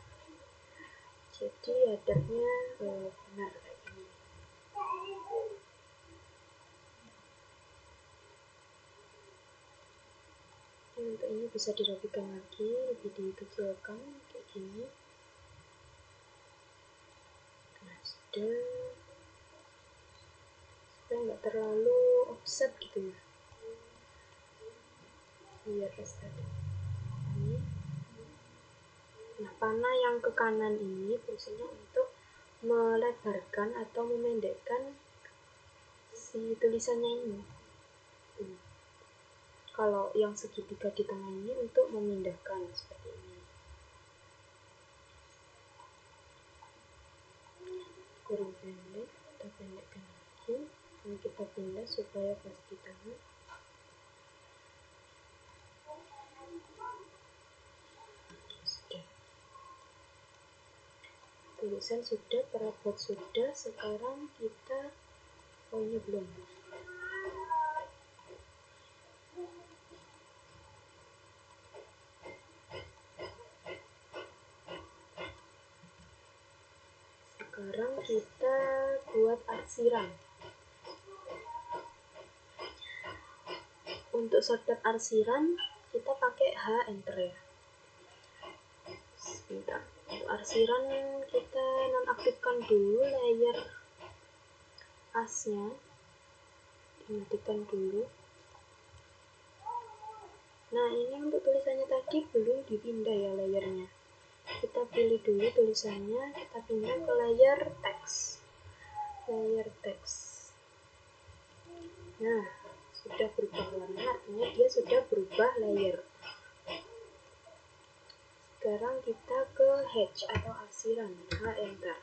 Jadi hadapnya benar kayak gini. Untuk ini bisa dirapikan lagi, lebih dikecilkan kayak gini. Nah, sudah, supaya nggak terlalu offset gitu ya, biar estetik. Nah, panah yang ke kanan ini fungsinya untuk melebarkan atau memendekkan si tulisannya ini. Kalau yang segitiga di tengah ini untuk memindahkan seperti ini. Kurang pendek, kita pendekkan lagi. Dan kita pindah supaya pas di tengah. Sudah. Tulisan sudah, perabot sudah. Sekarang kita, oh ini belum. buat arsiran. Untuk shortcut arsiran kita pakai H enter ya. Sebentar. Untuk arsiran kita nonaktifkan dulu layer asnya, dimatikan dulu. Nah, ini untuk tulisannya tadi belum dipindah ya layernya. Kita pilih dulu tulisannya, kita pindah ke layer teks. Layer teks. Nah, sudah berubah warna, artinya dia sudah berubah layer. Sekarang kita ke hatch atau arsiran. H enter.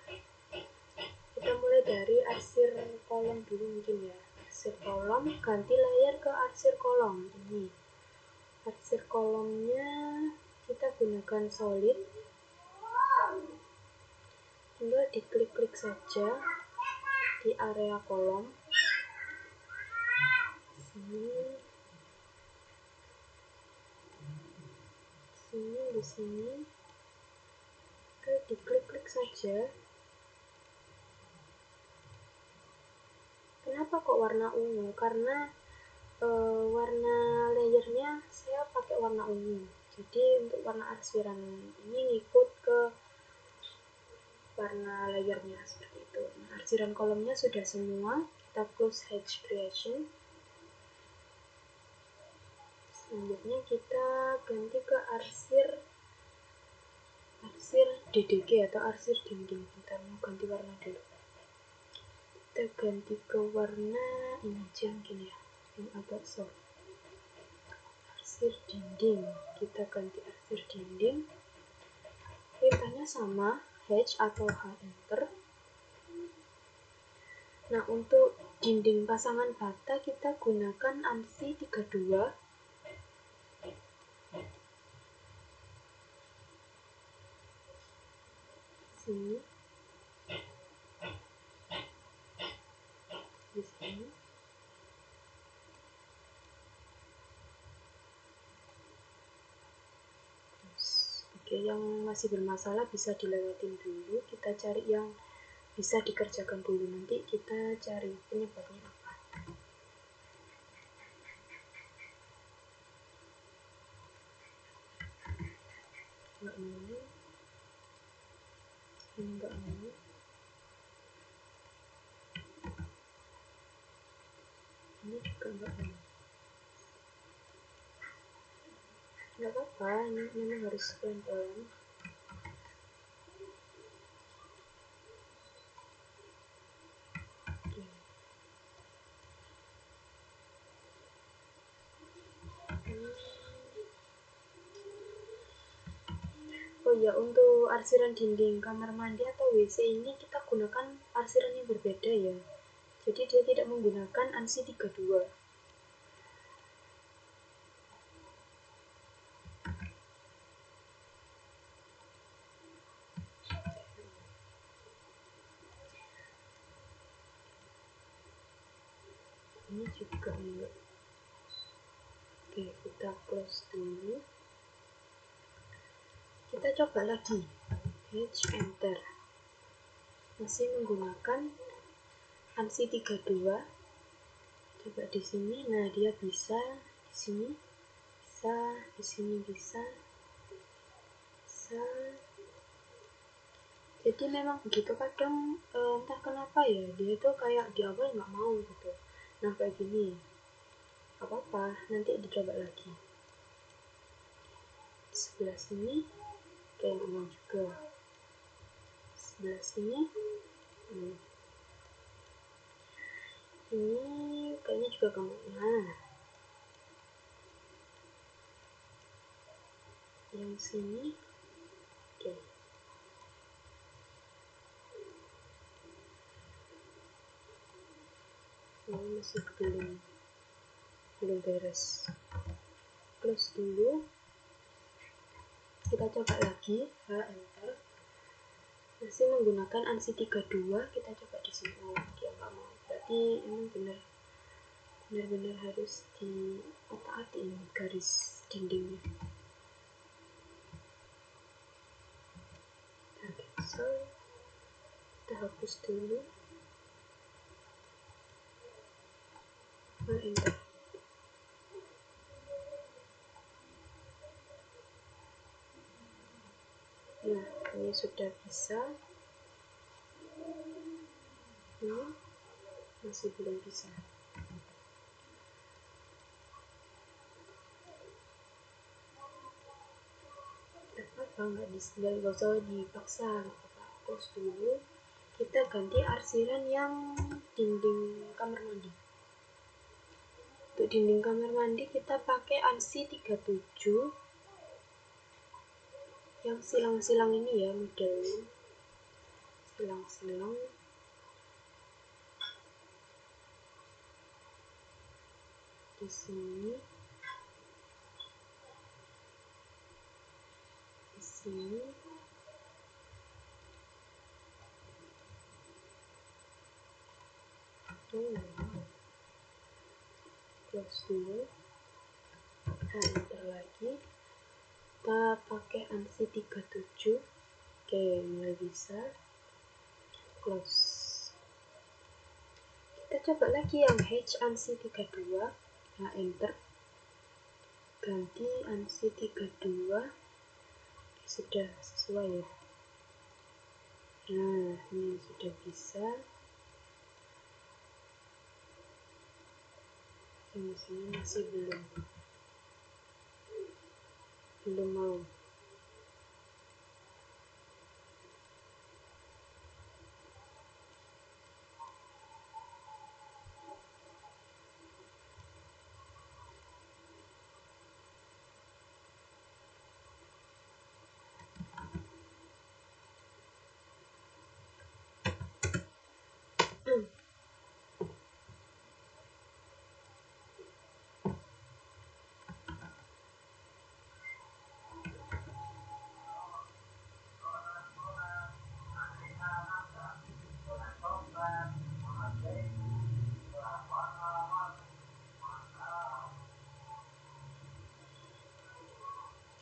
Kita mulai dari arsir kolom dulu mungkin ya. Arsir kolom, ganti layer ke arsir kolom. Ini arsir kolomnya kita gunakan solid, tinggal diklik-klik saja di area kolom sini, di sini, diklik-klik saja. Kenapa kok warna ungu? Karena warna layernya saya pakai warna ungu, jadi untuk warna arsiran ini ngikut ke warna layernya seperti itu. Nah, arsiran kolomnya sudah semua, kita close hatch creation. Selanjutnya kita ganti ke arsir DDG atau arsir dinding. Kita mau ganti warna dulu. Kita ganti ke warna ini aja mungkin ya, yang agak soft. Arsir dinding, kita ganti arsir dinding. Perintahnya sama, hatch atau H enter. Nah, untuk dinding pasangan bata kita gunakan ANSI 32. Sini. Di sini. Oke, yang masih bermasalah bisa dilewatin dulu. Kita cari yang bisa dikerjakan dulu, nanti kita cari penyebabnya apa. Nggak mau, ini nggak mau, ini juga nggak mau. Nggak apa-apa, ini memang harus pelan-pelan. Oh ya, untuk arsiran dinding kamar mandi atau WC ini kita gunakan arsiran yang berbeda ya. Jadi dia tidak menggunakan ANSI 32. Ini juga enggak. Oke, kita close dulu. Kita coba lagi. Hatch enter. Masih menggunakan ANSI 32. Coba di sini. Nah, dia bisa di sini. Bisa, di sini bisa. Bisa. Jadi memang begitu, kadang entah kenapa ya, dia tuh kayak di awal nggak mau gitu. Nah, kayak gini. Apa-apa, nanti dicoba lagi. Sebelah sini kayak nggak mau juga. Sebelah sini ini kayaknya juga kamu. Nah, yang sini oke. Ini masih belum beres. Close dulu, kita coba lagi. H enter. Masih menggunakan ANSI 32. Kita coba di sini. Oh, dia nggak mau. Berarti emang benar-benar harus diotak-atik garis dindingnya. Kita cancel, kita hapus dulu. Enter. Nah, ini sudah bisa. Ini masih belum bisa. Nggak usah dipaksa, terus dulu kita ganti arsiran yang dinding kamar mandi. Untuk dinding kamar mandi kita pakai ANSI 37 yang silang-silang ini ya, modelnya silang-silang. Di sini close dulu. Enter lagi, kita pakai ANSI 37. Oke, mulai bisa. Close. Kita coba lagi yang H ANSI 32. Nah, enter. Ganti ANSI 32. Sudah sesuai ya. Nah, ini sudah bisa. Ini sini masih belum mau.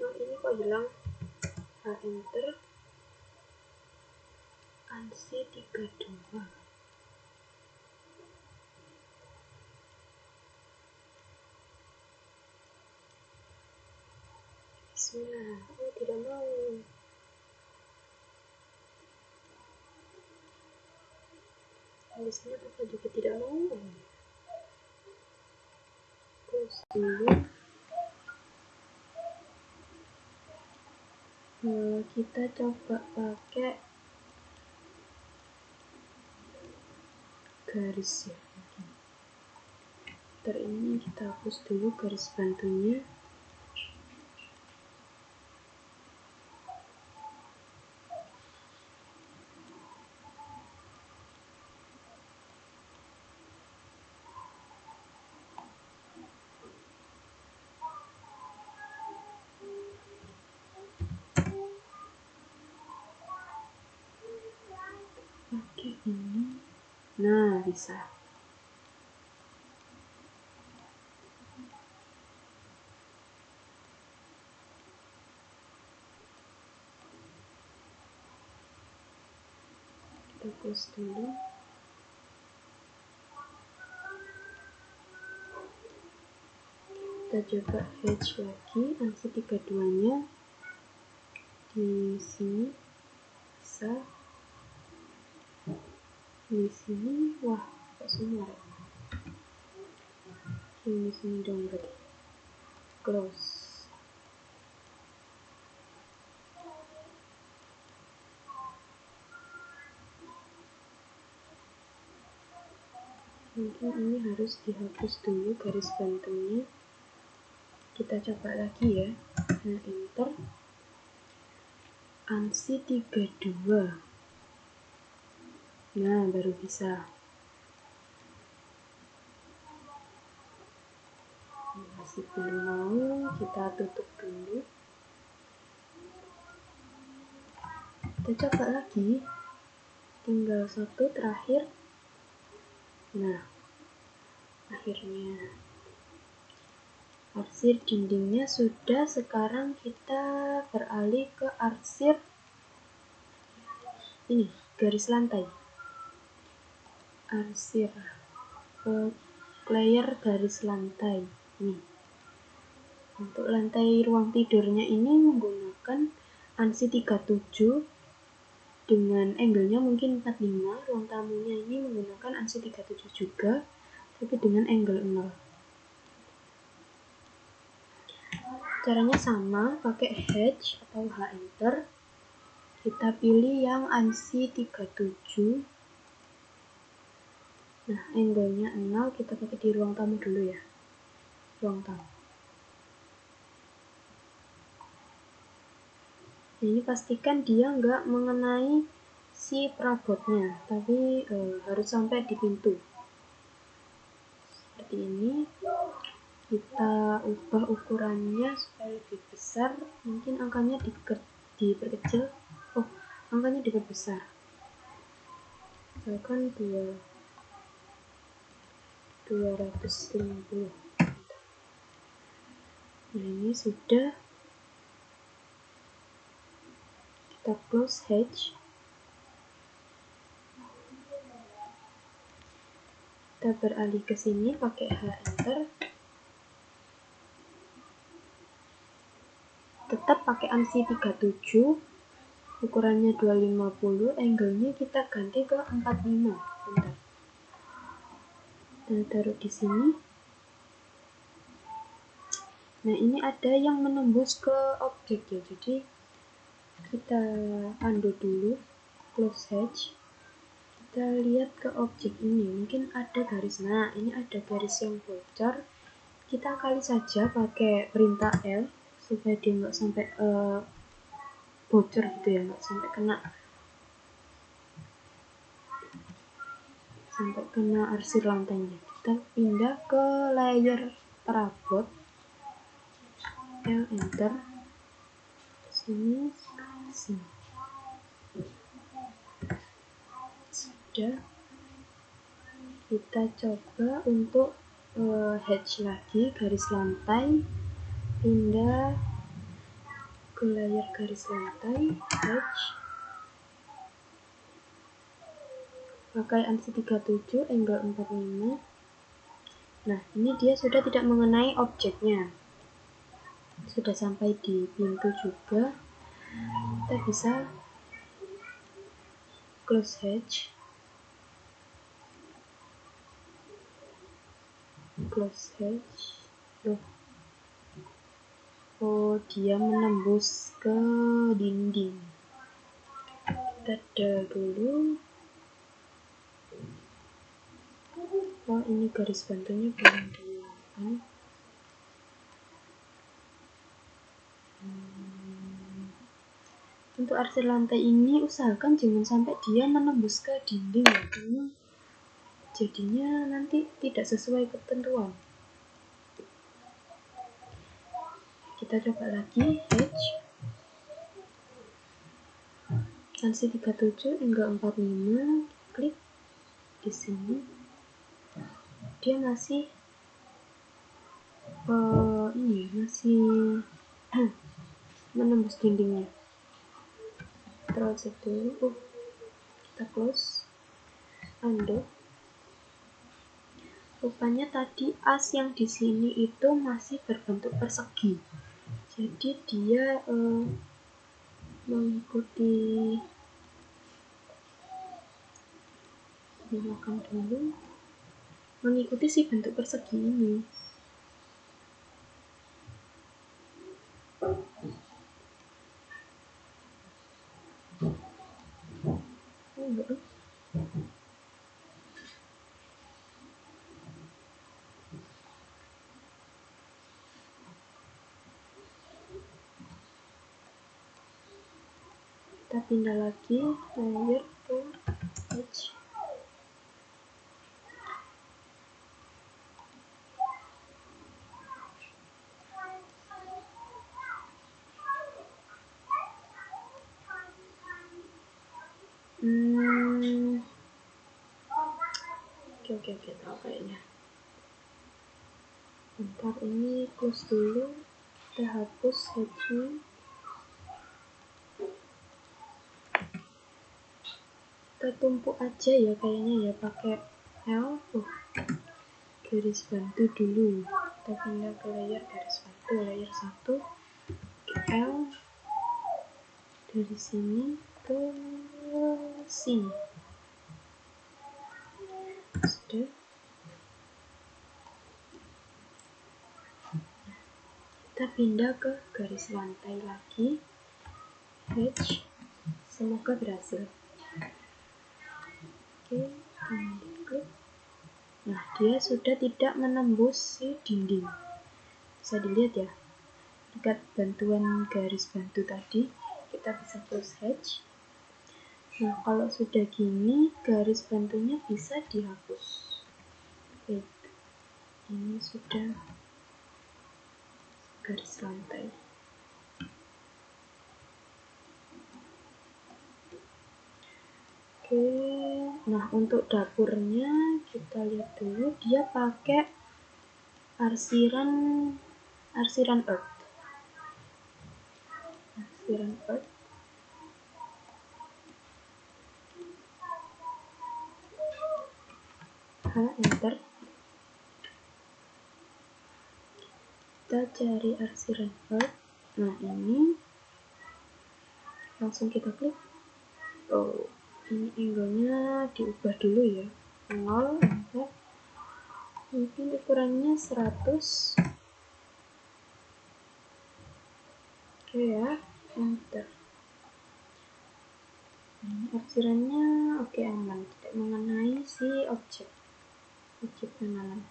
Nah, ini kok hilang. Nah, enter. ANSI 32. Bismillah. Oh, tidak mau. Di sini apa juga tidak mau. Terus dulu kita coba pakai garis ya. Ini kita hapus dulu garis bantunya. Pakai ini. Nah, bisa. Kita close dulu. Kita coba H lagi, ANSI 32-nya di sini bisa. Di sini, wah, kok semua ya? Di sini dong berarti. Close. Mungkin ini harus dihapus dulu garis bantunya. Kita coba lagi ya. Nah, enter. ANSI 32. Nah, baru bisa. Masih belum mau, kita tutup dulu. Kita coba lagi. Tinggal satu terakhir. Nah, akhirnya arsir dindingnya sudah. Sekarang kita beralih ke arsir ini, garis lantai. Arsir layer garis lantai. Nih. Untuk lantai ruang tidurnya ini menggunakan ANSI 37 dengan angle-nya mungkin 45. Ruang tamunya ini menggunakan ANSI 37 juga, tapi dengan angle 0. Caranya sama, pakai H atau H-enter. Kita pilih yang ANSI 37. Nah, angle-nya 0, kita pakai di ruang tamu dulu ya. Ruang tamu. Nah, ini pastikan dia nggak mengenai si perabotnya, tapi harus sampai di pintu. Seperti ini. Kita ubah ukurannya supaya lebih besar. Mungkin angkanya diperkecil. Oh, angkanya diperbesar. Misalkan 250. Nah, ini sudah. Kita close H. Kita beralih ke sini pakai H-enter. Tetap pakai ANSI 37. Ukurannya 250. Angle-nya kita ganti ke 45. Bentar. Dan taruh di sini. Nah, ini ada yang menembus ke objek ya. Jadi kita undo dulu, close H. Kita lihat ke objek ini, mungkin ada garis. Nah, ini ada garis yang bocor. Kita kali saja pakai perintah L supaya dia nggak sampai bocor gitu ya, nggak sampai kena arsir lantainya. Kita pindah ke layer perabot, L enter, sini. Sudah. Kita coba untuk hatch lagi garis lantai, pindah ke layer garis lantai, hatch, pakai ANSI 37, angle 45. Nah, ini dia sudah tidak mengenai objeknya, sudah sampai di pintu juga. Kita bisa close hatch, close hatch. Oh, dia menembus ke dinding. Kita del dulu. Oh, ini garis bantunya belum dihilangkan. Untuk arsir lantai ini usahakan jangan sampai dia menembus ke dinding ya, karena jadinya nanti tidak sesuai ketentuan. Kita coba lagi hatch, ANSI 37, angle 45, klik di sini. Dia masih masih menembus dindingnya. Terus itu kita close, undo. Rupanya tadi as yang di sini itu masih berbentuk persegi, jadi dia mengikuti si bentuk persegi ini. Kita pindah lagi layer ke H. Oke, tahu kayaknya. Bentar, ini close dulu. Kita hapus H-nya. Kita tumpuk aja ya kayaknya ya pakai L. garis bantu dulu. Kita pindah ke layer garis bantu, layer 1 L, dari sini ke sini. Sudah. Kita pindah ke garis lantai lagi, H. Semoga berhasil. Oke, klik. Nah, dia sudah tidak menembus si dinding. Bisa dilihat ya, dekat bantuan garis bantu tadi, kita bisa close H. Nah, kalau sudah gini, garis bantunya bisa dihapus. Oke, ini sudah garis lantai. Oke, nah untuk dapurnya kita lihat dulu, dia pakai arsiran earth. Arsiran earth. Enter. Kita cari arsiran earth. Nah, ini langsung kita klik. Oh, ini angle-nya diubah dulu ya, 0. Enter. Mungkin ukurannya 100. Oke ya, enter. Ini arsirannya oke, aman, tidak mengenai si objek kenalan.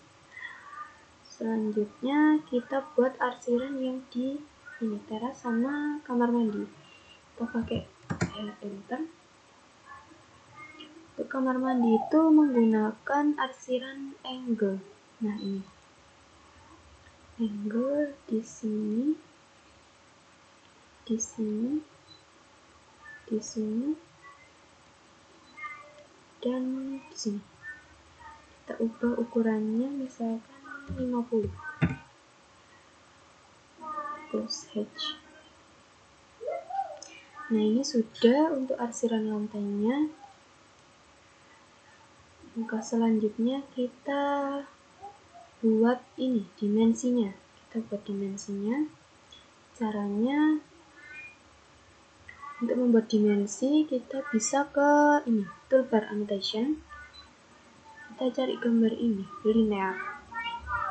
Selanjutnya kita buat arsiran yang di ini teras sama kamar mandi. Kita pakai enter. Untuk kamar mandi itu menggunakan arsiran angle. Nah, ini angle di sini, di sini, di sini, dan di sini. Kita ubah ukurannya misalkan 50. Close H. Nah, ini sudah untuk arsiran lantainya. Langkah selanjutnya kita buat ini dimensinya. Kita buat dimensinya. Caranya untuk membuat dimensi kita bisa ke ini toolbar annotation. Kita cari gambar ini linear,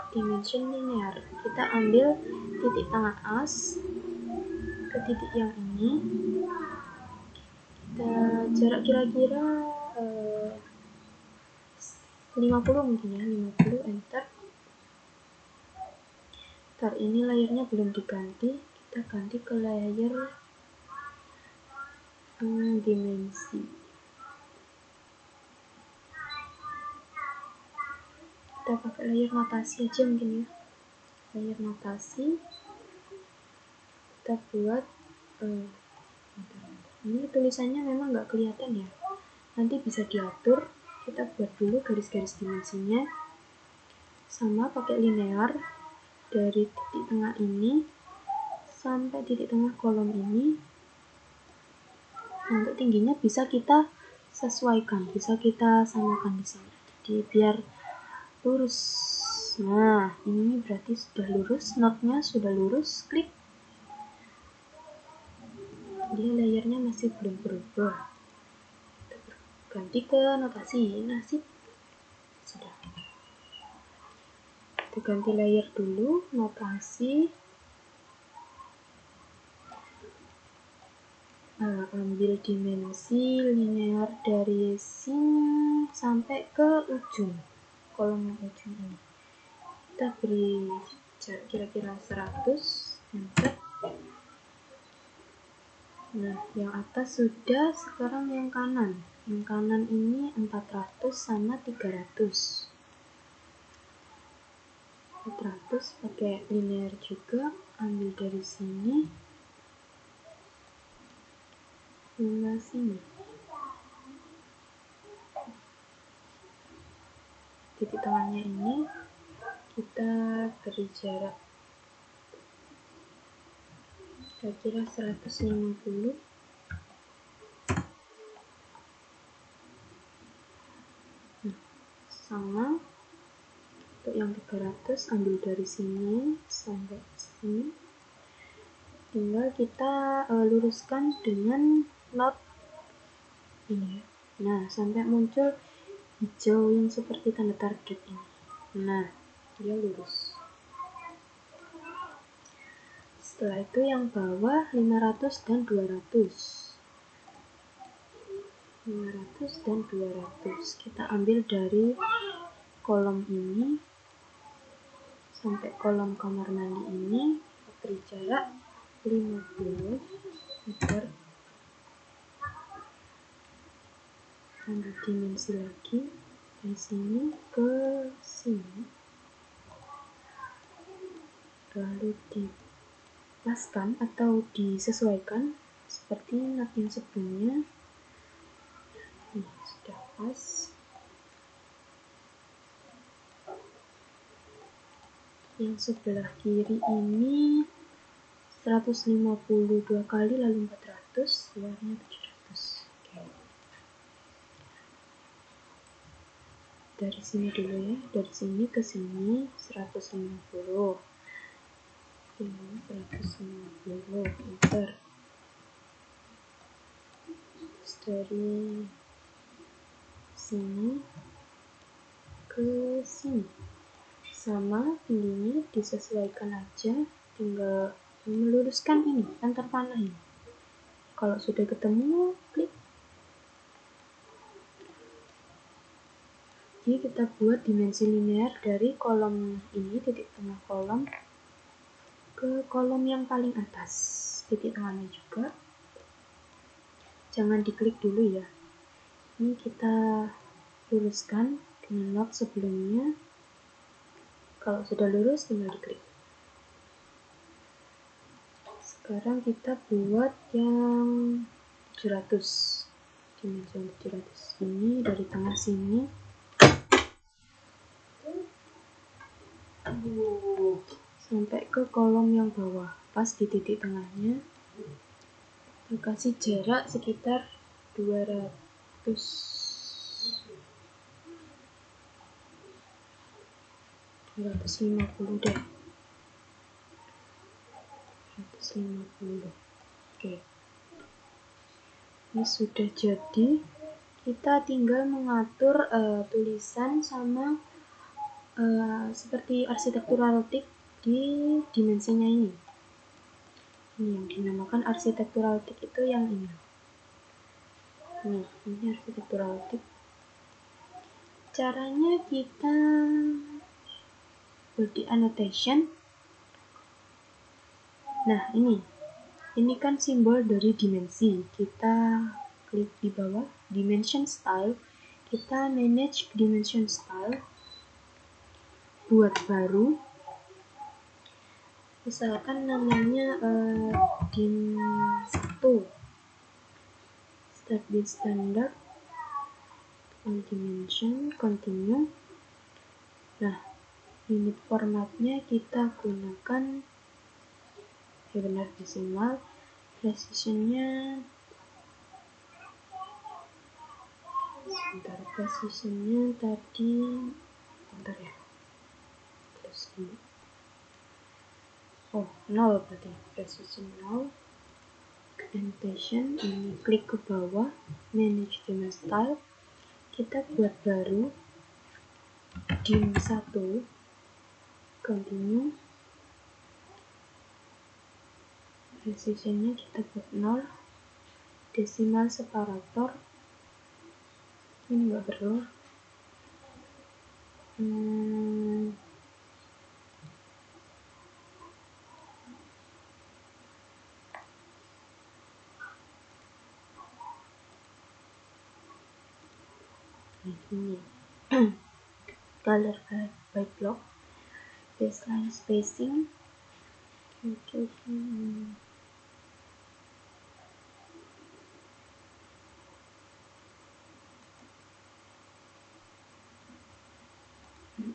dimension linear. Kita ambil titik tengah as ke titik yang ini. Kita jarak kira-kira 50 mungkin ya, 50. Enter. Ntar ini layernya belum diganti, kita ganti ke layer dimensi. Kita pakai layer notasi aja mungkin ya, layer notasi. Kita buat ini tulisannya memang nggak kelihatan ya, nanti bisa diatur. Kita buat dulu garis-garis dimensinya sama pakai linear dari titik tengah ini sampai titik tengah kolom ini. Nah, untuk tingginya bisa kita sesuaikan, bisa kita samakan di sini. Jadi biar lurus. Nah, ini berarti sudah lurus, notnya sudah lurus. Klik. Dia layernya masih belum berubah. Kita ganti ke notasi. Nasib sudah. Kita ganti layer dulu, notasi. Nah, ambil dimensi linear dari sini sampai ke ujung kolom ujung ini. Kita beri jarak kira-kira 100. Enter. Nah, yang atas sudah, sekarang yang kanan. Yang kanan ini 400 sama 300. 400 pakai linear juga, ambil dari sini hingga sini. Titik tengahnya ini kita beri jarak kira-kira 150. Nah, sama Untuk yang 300 ambil dari sini sampai sini, tinggal kita luruskan dengan not ini ya. Nah, sampai muncul hijau yang seperti tanda target ini. Nah, dia lurus. Setelah itu yang bawah 500 dan 200. 500 dan 200 kita ambil dari kolom ini sampai kolom kamar mandi ini, beri jarak 50 meter. Ambil dimensi lagi dari sini ke sini, lalu dipaskan atau disesuaikan seperti not yang sebelumnya. Ini sudah pas. Yang sebelah kiri ini 152 kali lalu 400, luarnya 700. Oke. Dari sini dulu ya, dari sini ke sini 150. Ini 150 meter. Terus dari sini ke sini sama, tingginya disesuaikan aja, tinggal meluruskan ini antar panah ini. Kalau sudah ketemu, klik. Jadi kita buat dimensi linear dari kolom ini, titik tengah kolom, ke kolom yang paling atas, titik tengahnya juga. Jangan diklik dulu ya. Ini kita luruskan dengan not sebelumnya. Kalau sudah lurus, tinggal diklik. Sekarang kita buat yang 700. Dimensi 700 ini dari tengah sini sampai ke kolom yang bawah, pas di titik tengahnya. Kita kasih jarak sekitar 250 deh. 250. Oke. Ini sudah jadi. Kita tinggal mengatur tulisan sama seperti arsitektural tick di dimensinya ini. Ini yang dinamakan arsitektural tick itu yang ini. Nah, ini arsitektural tick. Caranya kita body annotation. Nah, ini kan simbol dari dimensi. Kita klik di bawah dimension style. Kita manage dimension style. Buat baru, misalkan namanya dim 1, start with standard, on dimension, continue. Nah, unit formatnya kita gunakan benar desimal, precisionnya tadi bentar ya, terus dulu. 0 berarti precision 0. Annotation, ini klik ke bawah, manage dimension style. Kita buat baru dim 1, continue. Precisionnya kita buat 0. Decimal separator ini nggak perlu. Ini color by block, baseline spacing.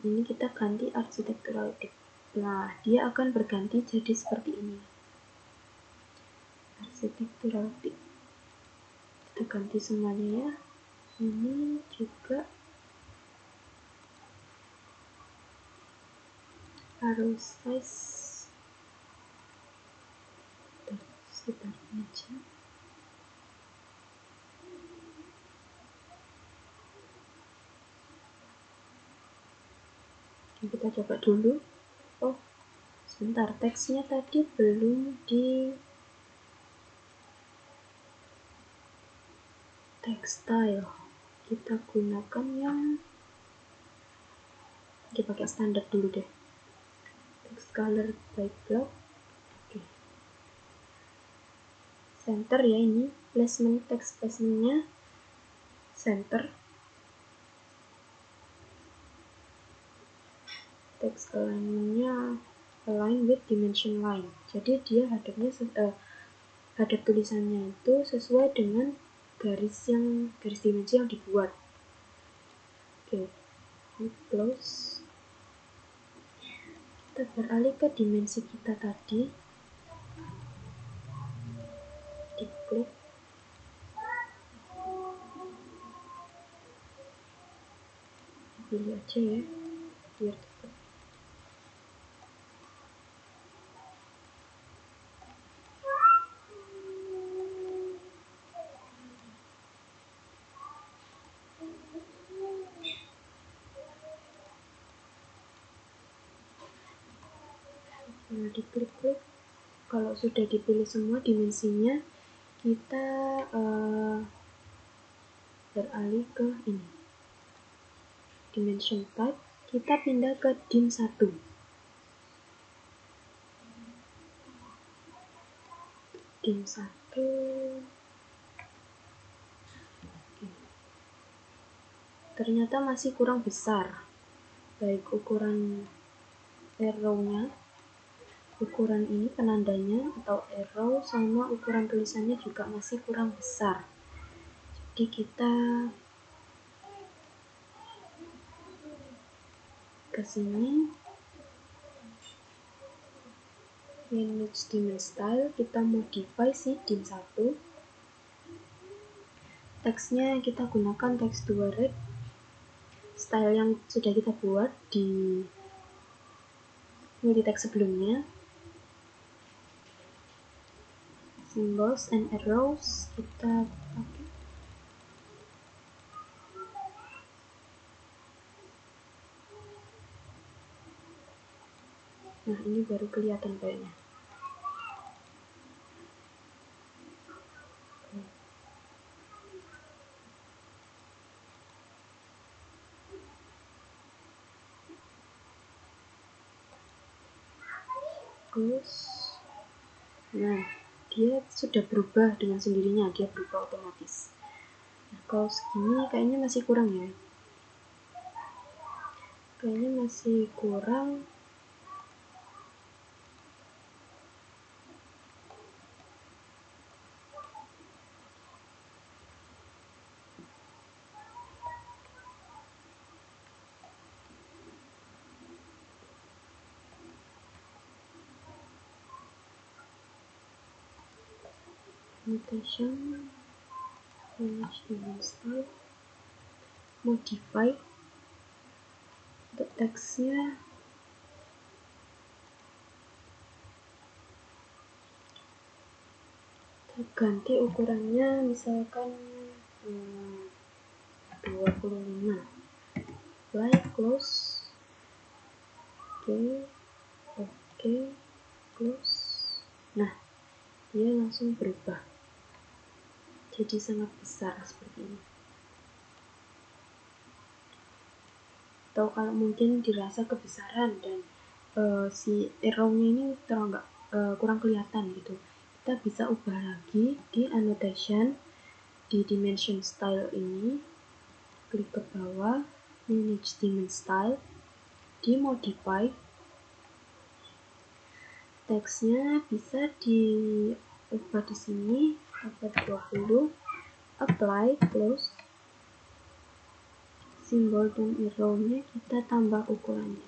Ini kita ganti arsitektural tick. Nah, dia akan berganti jadi seperti ini. Arsitektural tick. Kita ganti semuanya ya. Ini juga taruh size sekitarnya aja. Kita coba dulu. Oh, sebentar, teksnya tadi belum di text style. Kita gunakan yang pakai standar dulu deh. Text color by block. Oke. Center ya ini, placement text placementnya center. Text alignmentnya align with dimension line. Jadi dia hadap tulisannya itu sesuai dengan garis dimensi yang dibuat. Oke, ini close. Kita beralih ke dimensi kita tadi. Diklik. Pilih aja ya, biar cepat. Nah, diklik-klik. Kalau sudah dipilih semua dimensinya, kita beralih ke ini. Dimension type, kita pindah ke dim 1. Dim 1. Ternyata masih kurang besar. Baik ukuran arrow-nya, ukuran ini penandanya atau arrow, sama ukuran tulisannya juga masih kurang besar. Jadi kita ke sini, manage dimension style, kita modify si dim 1. Teksnya kita gunakan teks 2 red, style yang sudah kita buat di multi-text sebelumnya. Symbols and arrows kita pakai. Nah, ini baru kelihatan kayaknya. Close. Nah, dia sudah berubah dengan sendirinya, dia berubah otomatis. Nah, kalau segini kayaknya masih kurang ya. Kayaknya masih kurang. Annotation, manage dimension style, modify. Untuk teksnya kita ganti ukurannya, misalkan 25. Apply, close. Oke, close. Nah, dia langsung berubah jadi sangat besar seperti ini. Atau kalau mungkin dirasa kebesaran dan si arrow-nya ini kurang kelihatan gitu, kita bisa ubah lagi di annotation, di dimension style ini, klik ke bawah, manage dimension style, di modify. Teksnya bisa diubah di sini, dapat 20, apply, close. Simbol dan arrow-nya kita tambah ukurannya.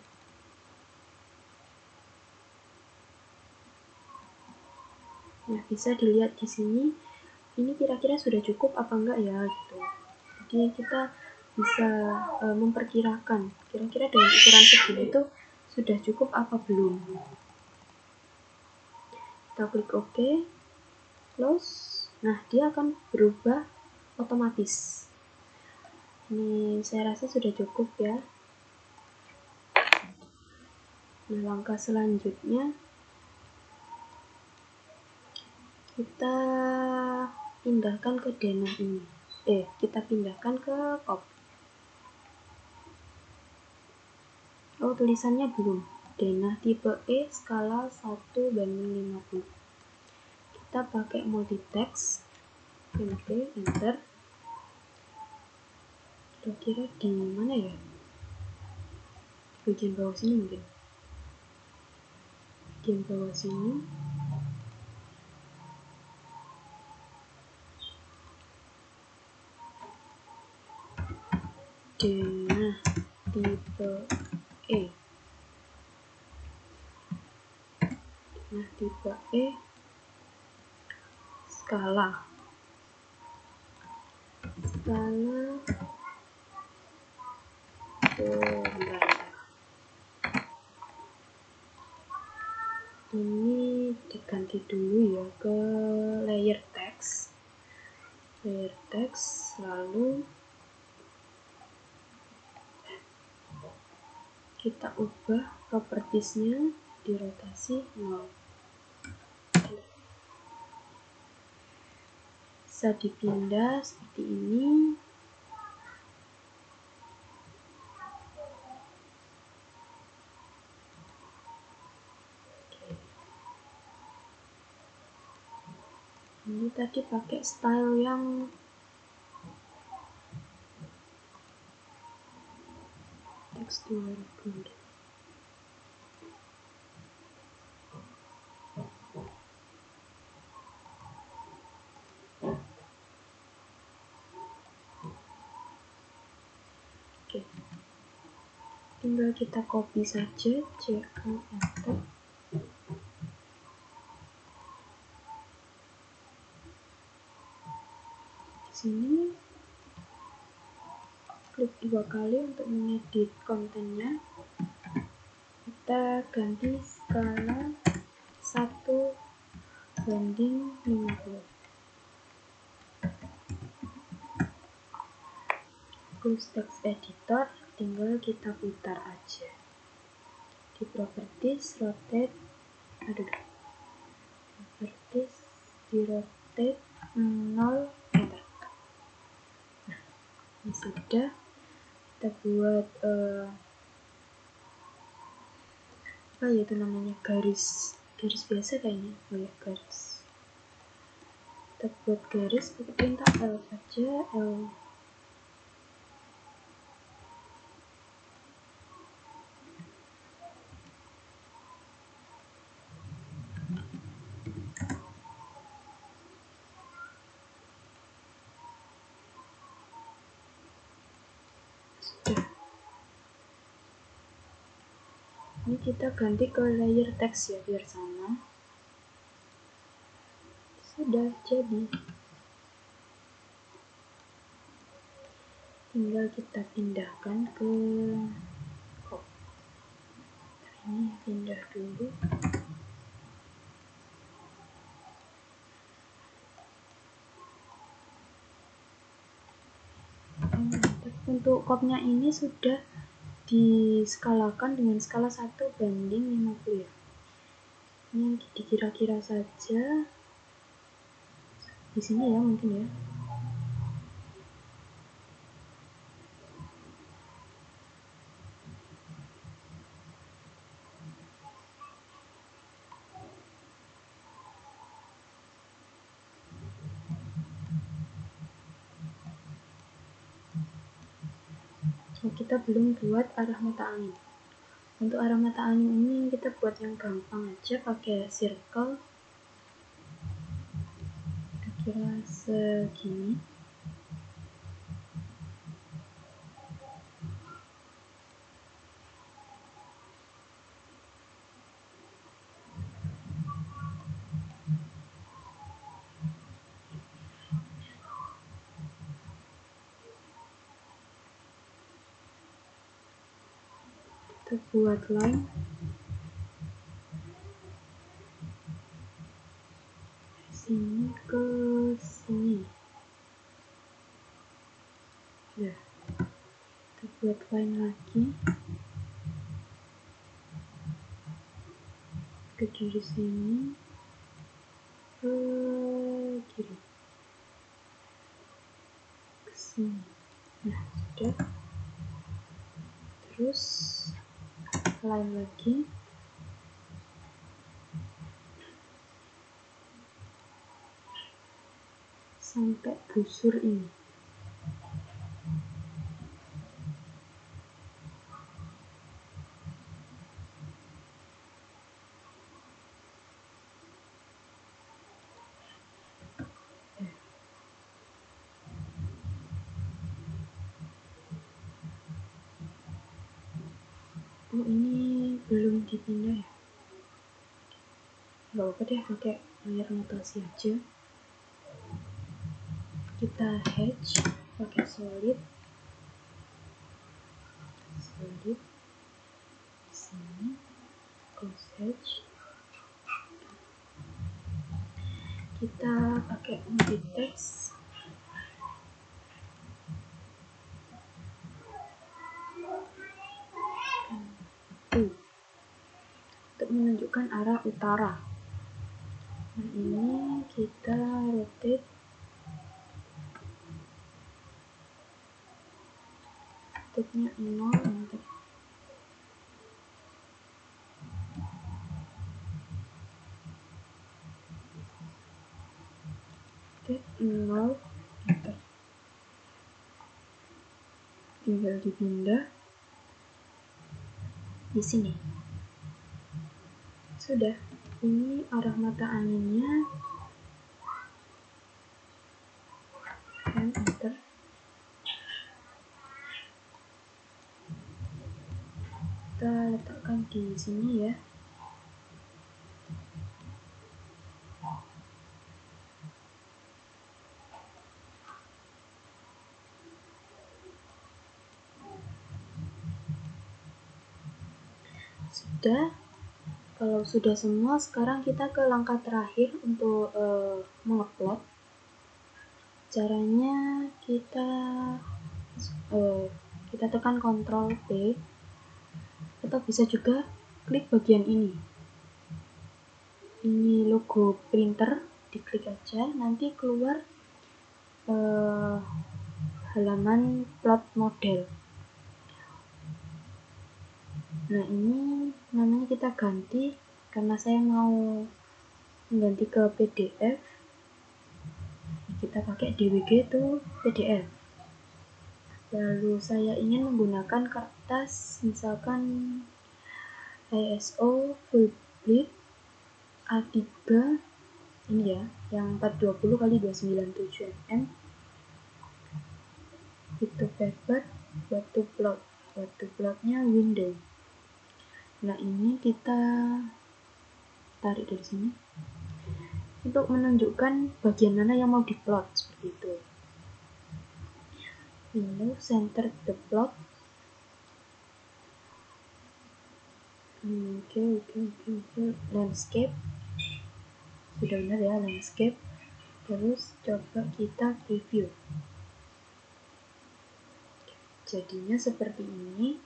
Nah, bisa dilihat di sini, ini kira-kira sudah cukup apa enggak ya gitu. Jadi kita bisa memperkirakan kira-kira dengan ukuran segini itu sudah cukup apa belum. Kita klik OK, close. Nah, dia akan berubah otomatis. Ini saya rasa sudah cukup ya. Nah, langkah selanjutnya kita pindahkan ke denah ini. Kita pindahkan ke pop. Oh, tulisannya belum. Denah tipe E skala 1:50. Kita pakai multitext. Oke, enter. Kira-kira di mana ya? Bagian bawah sini mungkin. Bagian bawah sini. Denah tipe E. Denah tipe E skala bentar. Ini diganti dulu ya ke layer text, lalu kita ubah propertiesnya di rotasi 0. Bisa dipindah seperti ini. Ini tadi pakai style yang textual dulu. Oke. Tinggal kita copy saja, CL enter. Di sini klik 2 kali untuk mengedit kontennya. Kita ganti skala 1:50. Close text editor, tinggal kita putar aja. Di properties, di rotate 0 meter. Nah, ini sudah. Kita buat apa ya itu namanya, garis biasa kayaknya. Oh ya, garis. Kita buat garis pakai perintah L saja, L. Ini kita ganti ke layer text ya biar sama. Sudah jadi. Tinggal kita pindahkan ke ini, pindah dulu. Untuk kopnya ini sudah diskalakan dengan skala 1:50 ya. Ini dikira-kira saja di sini ya mungkin ya. Oh, kita belum buat arah mata angin. Untuk arah mata angin ini kita buat yang gampang aja, pakai circle. Kira-kira segini. Kita buat line sini ke sini. Ya, kita buat line lagi ke dari sini ke kiri ke sini. Nah, sudah. Terus line lagi sampai busur ini. Oh, ini belum dipindah ya? Gak apa deh, pakai layar notasi aja. Kita hatch pakai solid sini, close hatch. Kita pakai multi text untuk menunjukkan arah utara. Nah, ini kita rotate rotate-nya 0, enter. Rotate 0, enter. Tinggal dipindah di sini. Sudah. Ini arah mata anginnya. Dan enter. Kita letakkan di sini ya. Sudah. Kalau sudah semua, sekarang kita ke langkah terakhir untuk mengupload. Caranya kita tekan Ctrl P, atau bisa juga klik bagian ini. Ini logo printer, diklik aja, nanti keluar halaman plot model. Nah, ini namanya kita ganti karena saya mau mengganti ke PDF. Kita pakai DWG itu PDF. Lalu saya ingin menggunakan kertas, misalkan ISO full bleed A3 ini ya, yang 420 x 297 mm. Itu paper, waktu plotnya window. Nah, ini kita tarik dari sini untuk menunjukkan bagian mana yang mau diplot, seperti itu. Window, center the plot. Oke. Landscape. Sudah benar ya, landscape. Terus coba kita preview. Jadinya seperti ini.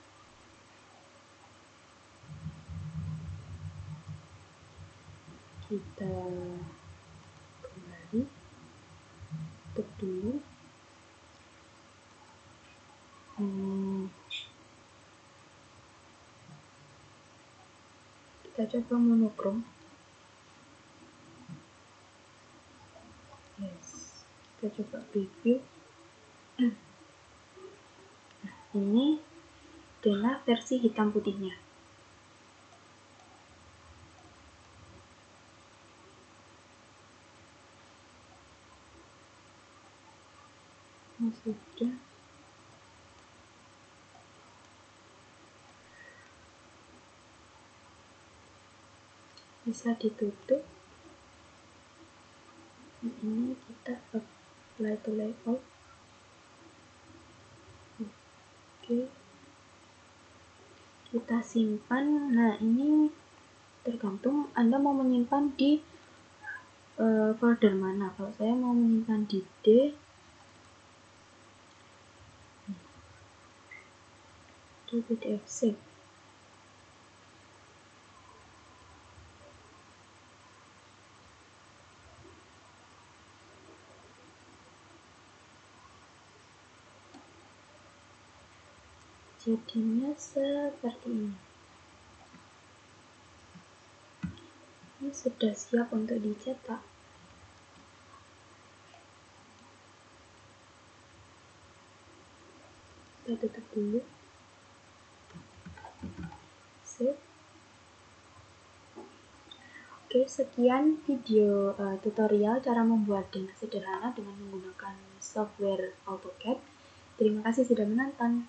Kita kembali, tutup dulu. Kita coba monokrom. Yes. Kita coba preview. Nah, ini adalah versi hitam putihnya. Sudah. Bisa ditutup. Nah, ini kita apply to layout. Oke. kita simpan. Nah, ini tergantung Anda mau menyimpan di folder mana. Kalau saya mau menyimpan di D, di PDF zip. Jadinya seperti ini. Ini sudah siap untuk dicetak. Kita tutup dulu. Sip. Oke, sekian video tutorial cara membuat dana sederhana dengan menggunakan software AutoCAD. Terima kasih sudah menonton.